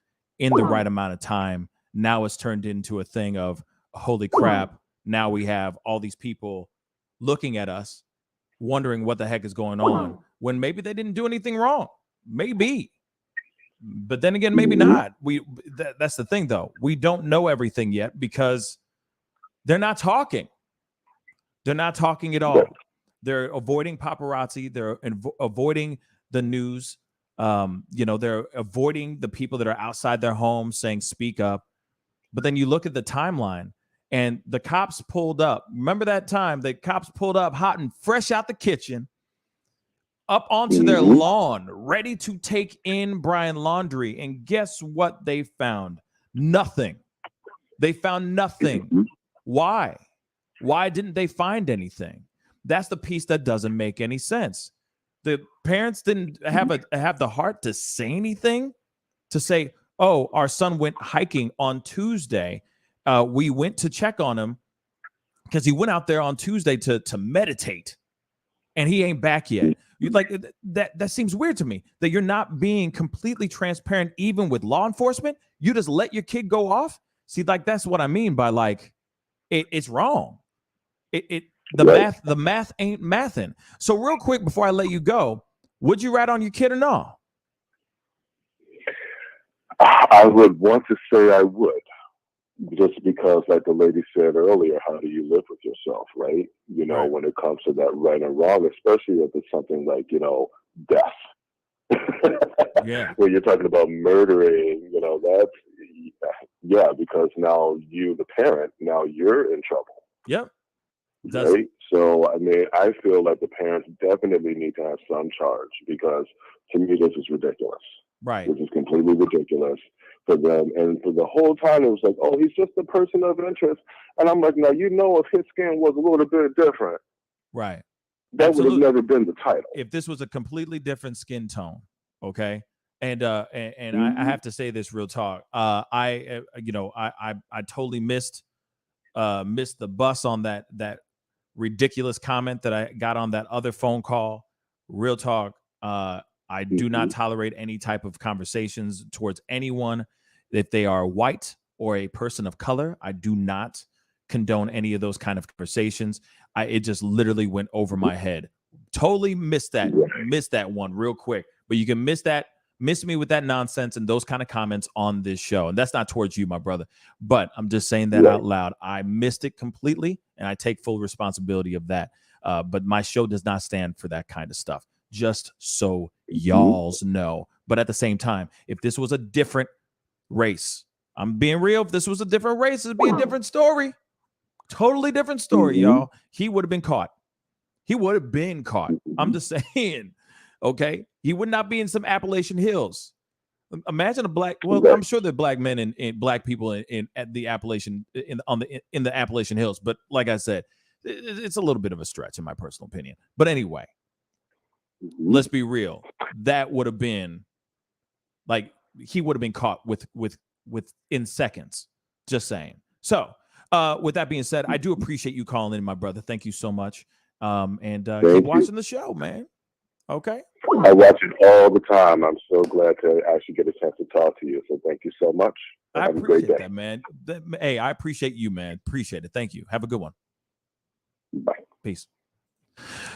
in the right amount of time. Now it's turned into a thing of, holy crap, now we have all these people looking at us, wondering what the heck is going on, when maybe they didn't do anything wrong. Maybe. But then again, maybe not. That's the thing, though. We don't know everything yet because they're not talking. They're not talking at all. They're avoiding paparazzi. They're avoiding the news. They're avoiding the people that are outside their homes saying, speak up. But then you look at the timeline and the cops pulled up. Remember that time the cops pulled up hot and fresh out the kitchen, up onto their lawn, ready to take in Brian Laundrie. And guess what they found? Nothing. They found nothing. Why? Why didn't they find anything? That's the piece that doesn't make any sense. The parents didn't have the heart to say anything, to say, oh, our son went hiking on Tuesday. We went to check on him because he went out there on Tuesday to meditate, and he ain't back yet. That seems weird to me, that you're not being completely transparent even with law enforcement. You just let your kid go off. See, that's what I mean by it's wrong. The math ain't mathin'. So real quick before I let you go, would you rat on your kid or no? I would want to say I would, just because, like the lady said earlier, how do you live with yourself, right? Right. When it comes to that right and wrong, especially if it's something like, death. Yeah. When you're talking about murdering, yeah, because now you, the parent, now you're in trouble. Yep. Right? So, I mean, I feel like the parents definitely need to have some charge, because to me, this is ridiculous. Right. This is completely ridiculous for them. And for the whole time, it was like, oh, he's just a person of interest. And I'm like, now, if his skin was a little bit different, right, that would have never been the title. If this was a completely different skin tone, okay. And I have to say this real talk. I totally missed the bus on that ridiculous comment that I got on that other phone call. Real talk. I do not tolerate any type of conversations towards anyone if they are white or a person of color. I do not condone any of those kind of conversations. It just literally went over my head. Totally missed that one real quick. But you can miss me with that nonsense and those kind of comments on this show. And that's not towards you, my brother. But I'm just saying that out loud. I missed it completely, and I take full responsibility of that. But my show does not stand for that kind of stuff. Just so y'alls know. But at the same time, if this was a different race, I'm being real. If this was a different race, it'd be a different story. Totally different story, y'all. He would have been caught. I'm just saying. Okay, he would not be in some Appalachian Hills. Imagine I'm sure there are black men and black people in the Appalachian in the Appalachian Hills, but like I said, it's a little bit of a stretch in my personal opinion. But anyway, let's be real. That would have been like he would have been caught within seconds. Just saying. So, with that being said, I do appreciate you calling in, my brother. Thank you so much. And keep watching the show, man. Okay. I watch it all the time. I'm so glad to actually get a chance to talk to you. So thank you so much. I have a great appreciate day. that, man. Hey, I appreciate you, man. Appreciate it. Thank you. Have a good one. Bye. Peace.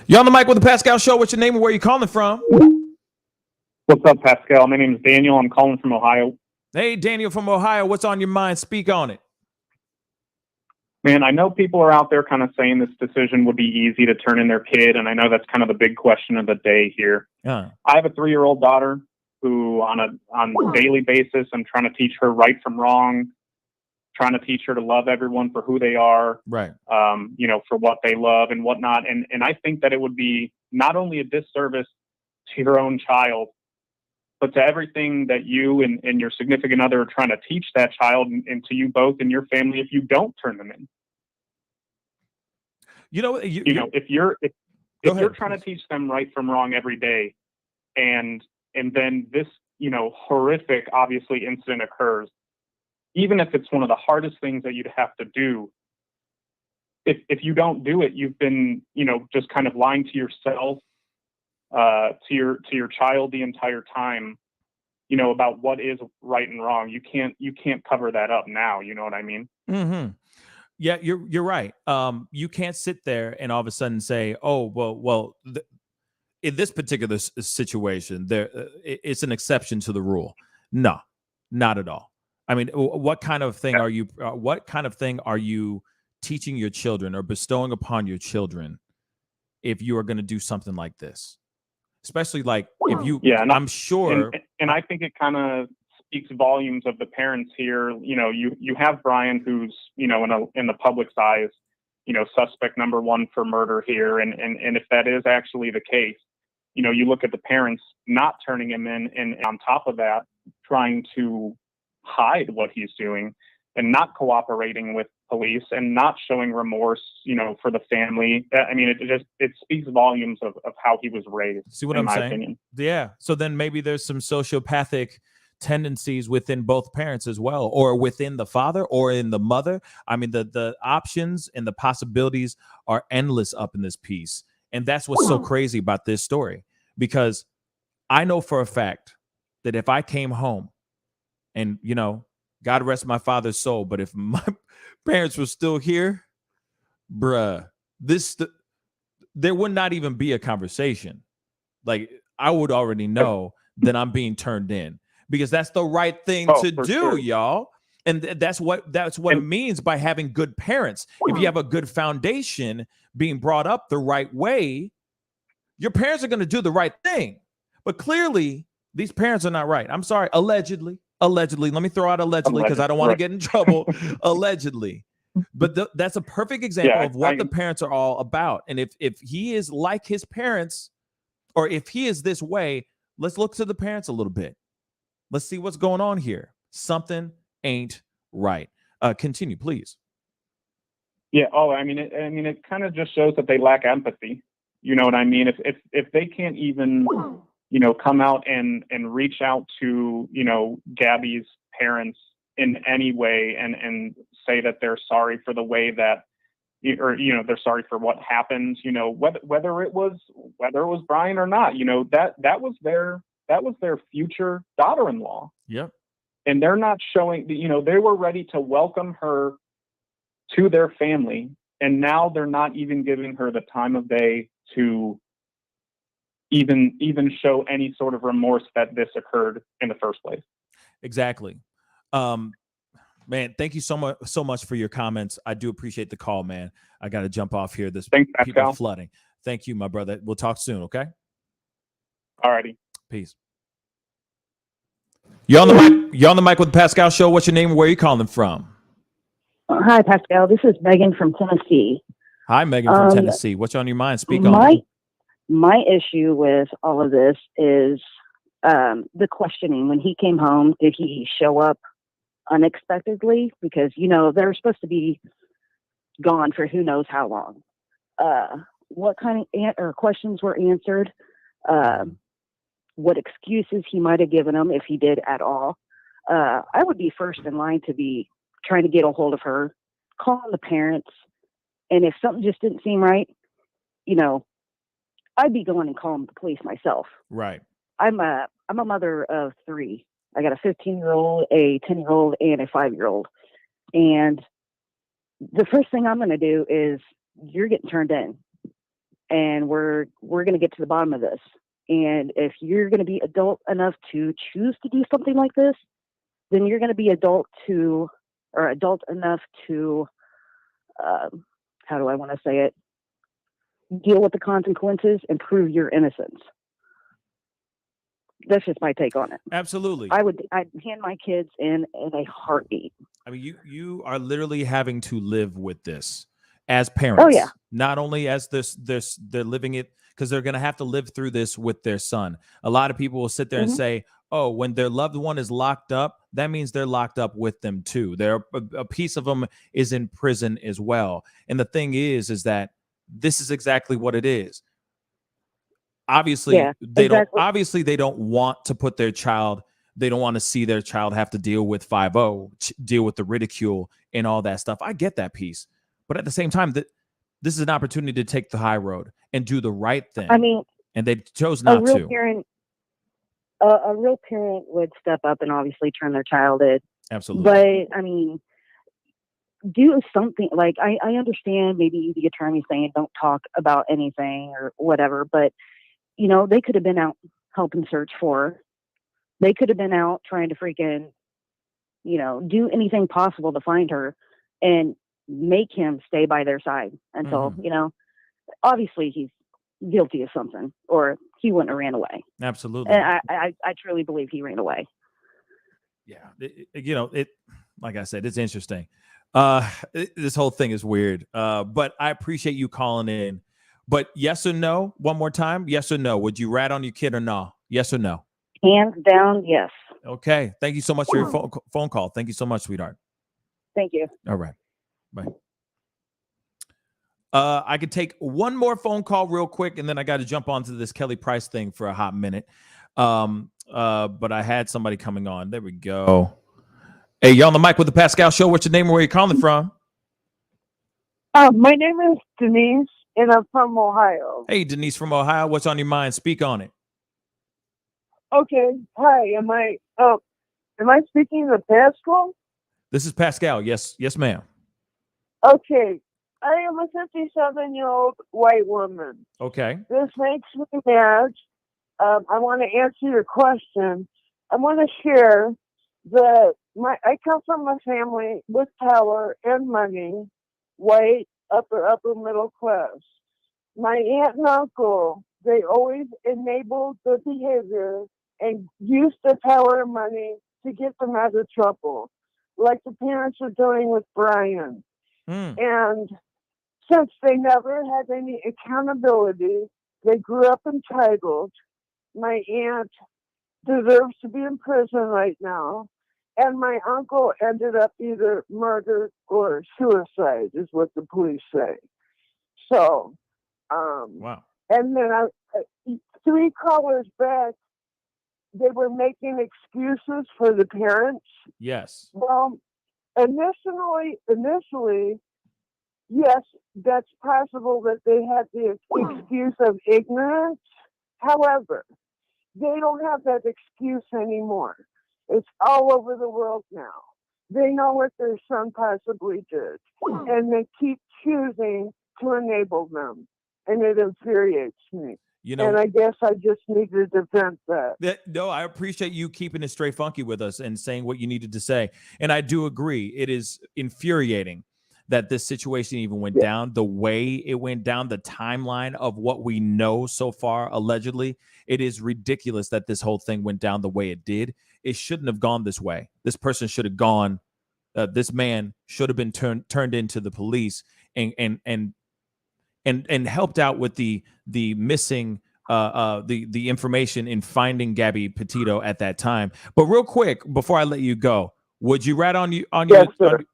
You're on the mic with the Pascal Show. What's your name and where are you calling from? What's up, Pascal? My name is Daniel. I'm calling from Ohio. Hey, Daniel from Ohio. What's on your mind? Speak on it. Man, I know people are out there kind of saying this decision would be easy to turn in their kid, and I know that's kind of the big question of the day here. I have a 3-year-old daughter who, on a daily basis, I'm trying to teach her right from wrong, trying to teach her to love everyone for who they are, right? For what they love and whatnot. And I think that it would be not only a disservice to your own child, but to everything that you and your significant other are trying to teach that child and to you both and your family if you don't turn them in. If you're trying to teach them right from wrong every day, and then this horrific obviously incident occurs, even if it's one of the hardest things that you'd have to do, if you don't do it, you've been just kind of lying to yourself, to your child the entire time, about what is right and wrong. You can't cover that up now. You know what I mean? Mm-hmm. Yeah, you're right. You can't sit there and all of a sudden say, "Oh, well, in this particular situation, it's an exception to the rule." No, not at all. I mean, what kind of thing are you? What kind of thing are you teaching your children or bestowing upon your children if you are going to do something like this? Especially like if you, I'm sure, and I think it kind of speaks volumes of the parents here. You have Brian, who's in the public's eyes, suspect number one for murder here, and if that is actually the case, you look at the parents not turning him in, and on top of that, trying to hide what he's doing and not cooperating with police and not showing remorse, for the family. I mean, it speaks volumes of how he was raised. See what I'm saying? Opinion. Yeah. So then maybe there's some sociopathic tendencies within both parents as well, or within the father or in the mother. I mean, the options and the possibilities are endless up in this piece. And that's what's so crazy about this story, because I know for a fact that if I came home and, God rest my father's soul, but if my parents were still here, bruh, there would not even be a conversation. Like, I would already know that I'm being turned in, because that's the right thing to do, sure. Y'all. And that's what it means by having good parents. If you have a good foundation being brought up the right way, your parents are going to do the right thing. But clearly, these parents are not right. I'm sorry, allegedly. Allegedly. Let me throw out allegedly because I don't want to get in trouble. Allegedly. But that's a perfect example of what the parents are all about. And if he is like his parents, or if he is this way, let's look to the parents a little bit. Let's see what's going on here. Something ain't right. Continue, please. Yeah. Oh, I mean, it kind of just shows that they lack empathy. You know what I mean? If they can't even, come out and reach out to, Gabby's parents in any way and say that they're sorry for the way that, or they're sorry for what happened. Whether it was Brian or not. That was their future daughter-in-law. Yep. And they're not showing. They were ready to welcome her to their family, and now they're not even giving her the time of day to even show any sort of remorse that this occurred in the first place. Exactly. Man, thank you so much for your comments. I do appreciate the call, man. I got to jump off here. Thanks, people Pascal. are flooding. Thank you, my brother. We'll talk soon, okay? All righty. Peace. You're on the mic. You're on the mic with the Pascal Show. What's your name? Where are you calling from? Hi, Pascal. This is Megan from Tennessee. Hi, Megan from Tennessee. What's on your mind? Speak on it. My issue with all of this is the questioning. When he came home, did he show up unexpectedly? Because, they're supposed to be gone for who knows how long. What kind of questions were answered? What excuses he might have given them, if he did at all. I would be first in line to be trying to get a hold of her, calling the parents. And if something just didn't seem right, I'd be going and calling the police myself. Right. I'm a mother of 3. I got a 15-year-old, a 10-year-old, and a 5-year-old. And the first thing I'm going to do is, you're getting turned in, and we're going to get to the bottom of this. And if you're going to be adult enough to choose to do something like this, then you're going to be adult enough to, how do I want to say it? Deal with the consequences and prove your innocence. That's just my take on it. Absolutely. I'd hand my kids in a heartbeat. I mean, you are literally having to live with this as parents. Oh, yeah. Not only as they're living it, because they're going to have to live through this with their son. A lot of people will sit there and say, oh, when their loved one is locked up, that means they're locked up with them too. A piece of them is in prison as well. And the thing is that this is exactly what it is. Obviously, they don't want to put their child, they don't want to see their child have to deal with 5-0, deal with the ridicule and all that stuff. I get that piece. But at the same time, this is an opportunity to take the high road and do the right thing. I mean, and they chose not to. A real parent would step up and obviously turn their child in. Absolutely. But I mean, do something. Like, I understand maybe the attorney saying don't talk about anything or whatever, but they could have been out helping search for her. They could have been out trying to freaking, do anything possible to find her and make him stay by their side until, obviously he's guilty of something, or he wouldn't have ran away. Absolutely. And I truly believe he ran away. Yeah. Like I said, it's interesting. This whole thing is weird. But I appreciate you calling in. But yes or no? One more time. Yes or no? Would you rat on your kid or no? Yes or no? Hands down, yes. Okay. Thank you so much for your phone call. Thank you so much, sweetheart. Thank you. All right. Bye. I could take one more phone call real quick, and then I got to jump onto this Kelly Price thing for a hot minute. But I had somebody coming on. There we go. Hey, you're on the mic with the Pascal Show. What's your name and where you calling from? My name is Denise, and I'm from Ohio. Hey, Denise from Ohio. What's on your mind? Speak on it. Okay. Hi. Am I speaking to Pascal? This is Pascal. Yes, ma'am. Okay. I am a 57-year-old white woman. Okay. This makes me mad. I want to answer your question. I want to share that I come from a family with power and money, white, upper middle class. My aunt and uncle, they always enabled the behavior and used the power and money to get them out of trouble, like the parents are doing with Brian. And since they never had any accountability, they grew up entitled. My aunt deserves to be in prison right now. And my uncle ended up either murdered or suicide, is what the police say. So, wow. And then 3 callers back, they were making excuses for the parents. Yes. Well, initially, yes, that's possible that they had the excuse of ignorance. However, they don't have that excuse anymore. It's all over the world now. They know what their son possibly did, and they keep choosing to enable them, and it infuriates me. You know, and I guess I just needed to vent that. No, I appreciate you keeping it straight funky with us and saying what you needed to say. And I do agree. It is infuriating that this situation even went down the way it went down, the timeline of what we know so far, allegedly. It is ridiculous that this whole thing went down the way it did. It shouldn't have gone this way. This person should have gone. This man should have been turned into the police and helped out with the missing the information in finding Gabby Petito at that time. But real quick, before I let you go, would you rat on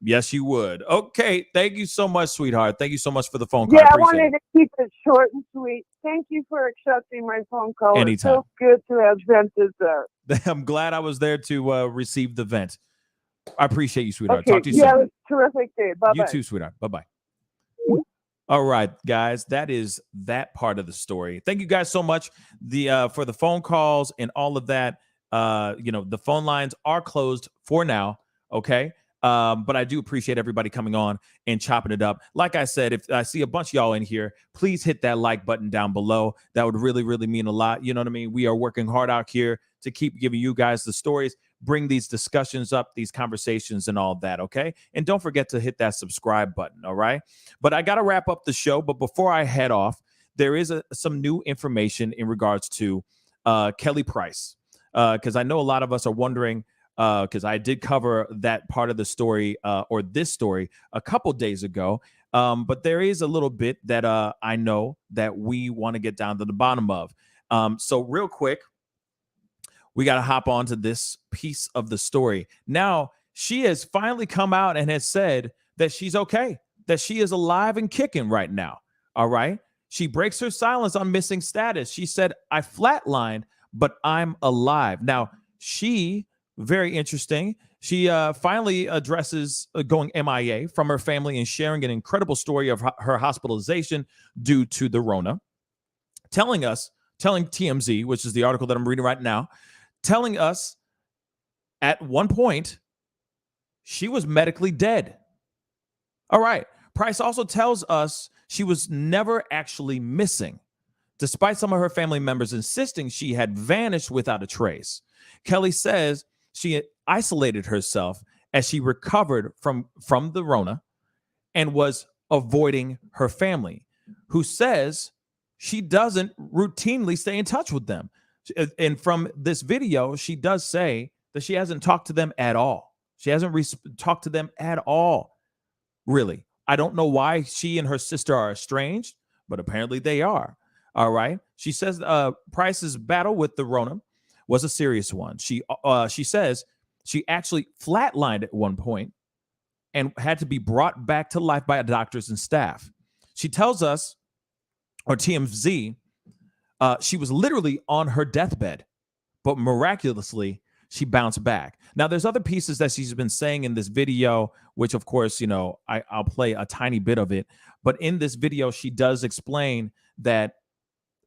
yes, you would. Okay, thank you so much, sweetheart. Thank you so much for the phone call. Yeah, I wanted to keep it short and sweet. Thank you for accepting my phone call. Anytime. It feels good to have vented that. I'm glad I was there to receive the vent. I appreciate you, sweetheart. Okay, Talk to you soon. have a terrific day. Bye-bye. You too, sweetheart. Bye-bye. All right, guys, that is that part of the story. Thank you guys so much for the phone calls and all of that. The phone lines are closed for now, okay? But I do appreciate everybody coming on and chopping it up. Like I said, if I see a bunch of y'all in here, please hit that like button down below. That would really, really mean a lot. You know what I mean? We are working hard out here to keep giving you guys the stories, bring these discussions up, these conversations and all that, okay? And don't forget to hit that subscribe button, all right? But I got to wrap up the show. But before I head off, there is some new information in regards to Kelly Price, because I know a lot of us are wondering, because I did cover that part of the story or this story a couple days ago. But there is a little bit that I know that we want to get down to the bottom of. So real quick, we got to hop on to this piece of the story. Now, she has finally come out and has said that she's okay, that she is alive and kicking right now. All right. She breaks her silence on missing status. She said, I flatlined, but I'm alive. Now, she, very interesting. She finally addresses going MIA from her family and sharing an incredible story of her hospitalization due to the Rona, telling TMZ, which is the article that I'm reading right now, telling us at one point she was medically dead. All right. Price also tells us she was never actually missing, despite some of her family members insisting she had vanished without a trace. Kelly says she isolated herself as she recovered from the Rona and was avoiding her family, who says she doesn't routinely stay in touch with them. And from this video, she does say that she hasn't talked to them at all. She hasn't talked to them at all, really. I don't know why she and her sister are estranged, but apparently they are. All right. She says Price's battle with the Rona was a serious one. She says she actually flatlined at one point and had to be brought back to life by doctors and staff. She tells us, or TMZ, she was literally on her deathbed, but miraculously, she bounced back. Now, there's other pieces that she's been saying in this video, which, of course, I'll play a tiny bit of it. But in this video, she does explain that,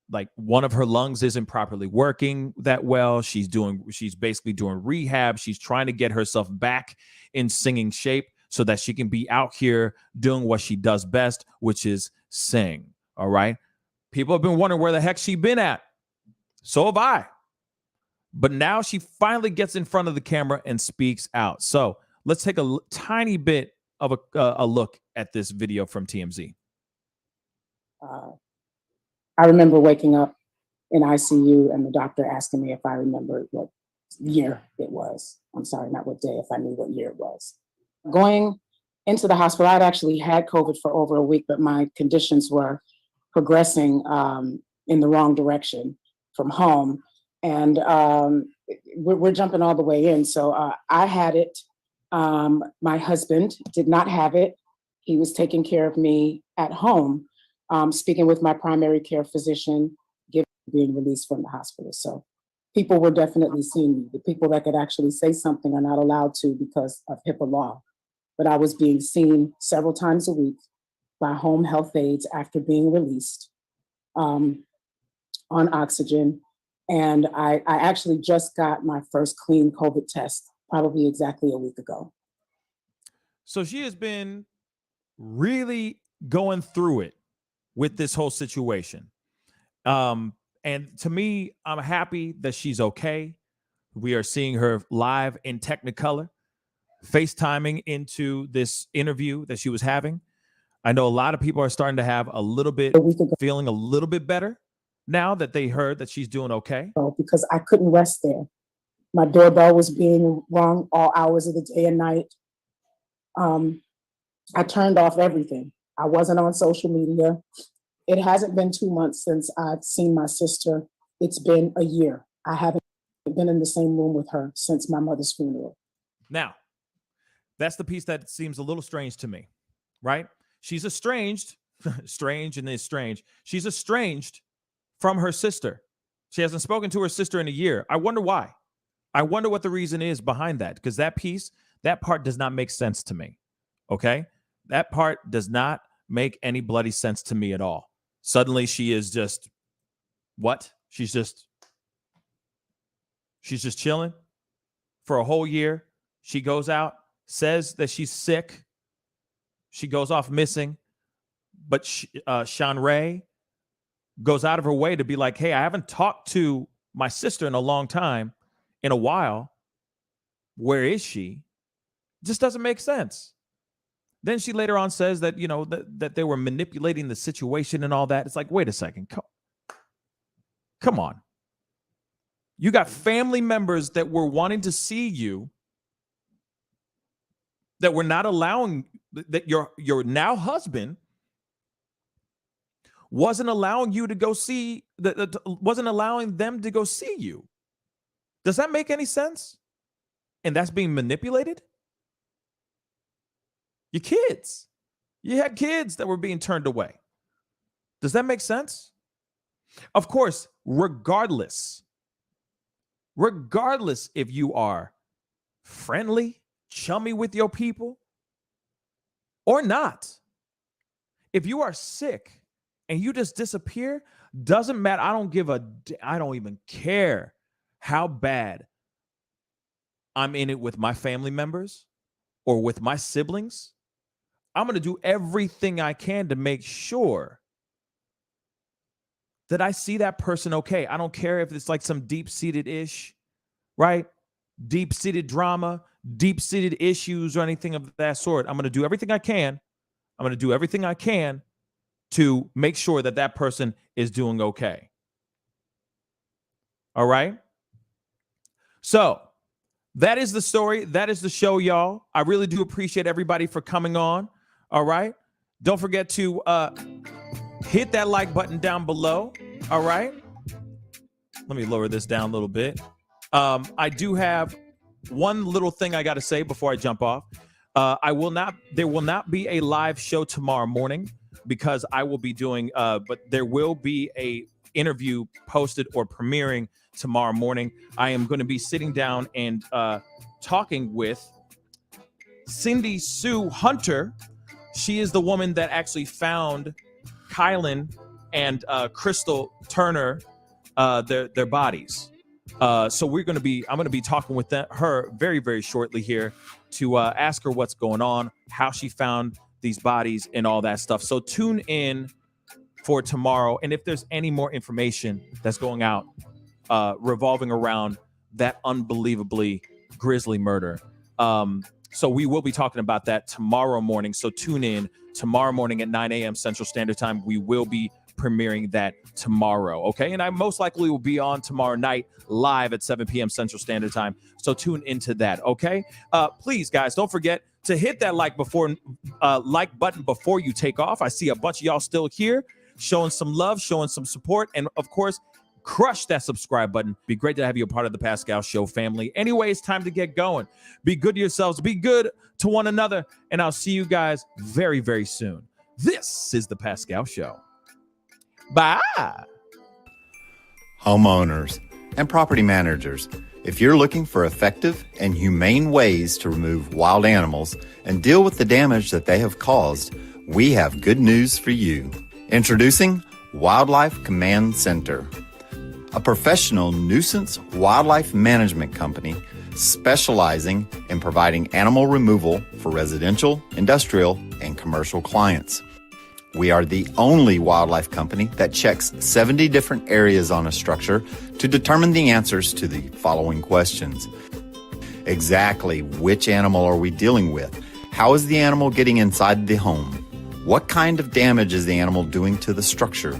like, one of her lungs isn't properly working that well. She's basically doing rehab. She's trying to get herself back in singing shape so that she can be out here doing what she does best, which is sing. All right. People have been wondering where the heck she been at. So have I. But now she finally gets in front of the camera and speaks out. So let's take a tiny bit of a look at this video from TMZ. I remember waking up in ICU and the doctor asking me if I remembered what year it was. I'm sorry, not what day, if I knew what year it was. Going into the hospital, I'd actually had COVID for over a week, but my conditions were progressing in the wrong direction from home. And we're jumping all the way in. So I had it. My husband did not have it. He was taking care of me at home, speaking with my primary care physician, being released from the hospital. So people were definitely seeing me. The people that could actually say something are not allowed to because of HIPAA law. But I was being seen several times a week by home health aides after being released on oxygen. And I actually just got my first clean COVID test, probably exactly a week ago. So she has been really going through it with this whole situation. And to me, I'm happy that she's okay. We are seeing her live in Technicolor, FaceTiming into this interview that she was having. I know a lot of people are starting to have feeling a little bit better now that they heard that she's doing okay. Because I couldn't rest there. My doorbell was being rung all hours of the day and night. I turned off everything. I wasn't on social media. It hasn't been 2 months since I've seen my sister. It's been a year. I haven't been in the same room with her since my mother's funeral. Now, that's the piece that seems a little strange to me, right? She's estranged, strange and is strange. She's estranged from her sister. She hasn't spoken to her sister in a year. I wonder why. I wonder what the reason is behind that, because that part does not make sense to me, okay? That part does not make any bloody sense to me at all. Suddenly she is just, what? She's just chilling for a whole year. She goes out, says that she's sick. She goes off missing. But Sean Ray goes out of her way to be like, hey, I haven't talked to my sister in a long time, in a while. Where is she? Just doesn't make sense. Then she later on says that, you know, that they were manipulating the situation and all that. It's like, wait a second. Come on. You got family members that were wanting to see you, that were not allowing, that your now husband wasn't allowing you to go see, wasn't allowing them to go see you. Does that make any sense? And that's being manipulated? Your kids. You had kids that were being turned away. Does that make sense? Of course, regardless if you are friendly, chummy with your people or not, if you are sick and you just disappear, doesn't matter. I don't even care how bad I'm in it with my family members or with my siblings. I'm going to do everything I can to make sure that I see that person okay. I don't care if it's like some deep-seated ish, right? Deep-seated drama, deep-seated issues or anything of that sort. I'm going to do everything I can. I'm going to do everything I can to make sure that that person is doing okay. All right? So that is the story. That is the show, y'all. I really do appreciate everybody for coming on. All right? Don't forget to hit that like button down below. All right? Let me lower this down a little bit. I do have one little thing I got to say before I jump off. There will not be a live show tomorrow morning because I will be doing, but there will be a interview posted or premiering tomorrow morning. I am going to be sitting down and talking with Cindy Sue Hunter. She is the woman that actually found Kylan and Crystal Turner, their bodies. So I'm going to be talking with her very, very shortly here to ask her what's going on, how she found these bodies and all that stuff. So tune in for tomorrow. And if there's any more information that's going out revolving around that unbelievably grisly murder. So we will be talking about that tomorrow morning. So tune in tomorrow morning at 9 a.m. Central Standard Time. We will be premiering that tomorrow, okay? And I most likely will be on tomorrow night live at 7 p.m. Central Standard Time, so tune into that, okay? Please, guys, don't forget to hit that like button before you take off. I see a bunch of y'all still here, showing some love, showing some support, and of course, crush that subscribe button. Be great to have you a part of the Pascal Show family. Anyway, it's time to get going. Be good to yourselves. Be good to one another. And I'll see you guys very, very soon. This is the Pascal Show. Bye. Homeowners and property managers, if you're looking for effective and humane ways to remove wild animals and deal with the damage that they have caused, we have good news for you. Introducing Wildlife Command Center, a professional nuisance wildlife management company specializing in providing animal removal for residential, industrial, and commercial clients. We are the only wildlife company that checks 70 different areas on a structure to determine the answers to the following questions. Exactly which animal are we dealing with? How is the animal getting inside the home? What kind of damage is the animal doing to the structure?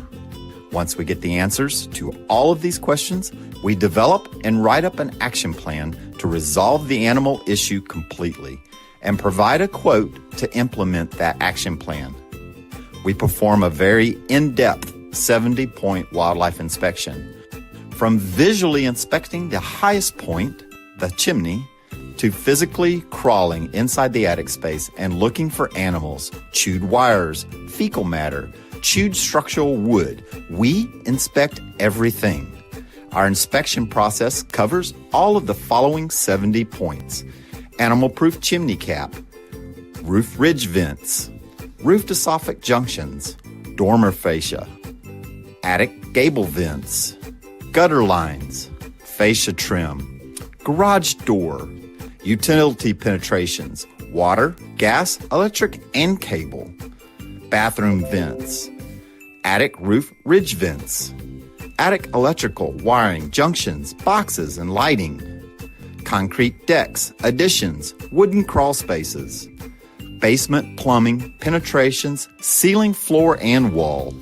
Once we get the answers to all of these questions, we develop and write up an action plan to resolve the animal issue completely and provide a quote to implement that action plan. We perform a very in-depth 70-point wildlife inspection. From visually inspecting the highest point, the chimney, to physically crawling inside the attic space and looking for animals, chewed wires, fecal matter, chewed structural wood. We inspect everything. Our inspection process covers all of the following 70 points: animal-proof chimney cap, roof ridge vents, roof to soffit junctions, dormer fascia, attic gable vents, gutter lines, fascia trim, garage door, utility penetrations, water, gas, electric, and cable, bathroom vents, attic roof ridge vents, attic electrical, wiring, junctions, boxes, and lighting, concrete decks, additions, wooden crawl spaces, basement plumbing, penetrations, ceiling, floor, and wall.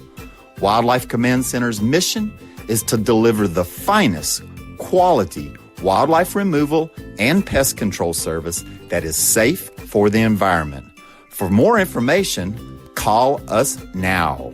Wildlife Command Center's mission is to deliver the finest quality wildlife removal and pest control service that is safe for the environment. For more information, call us now.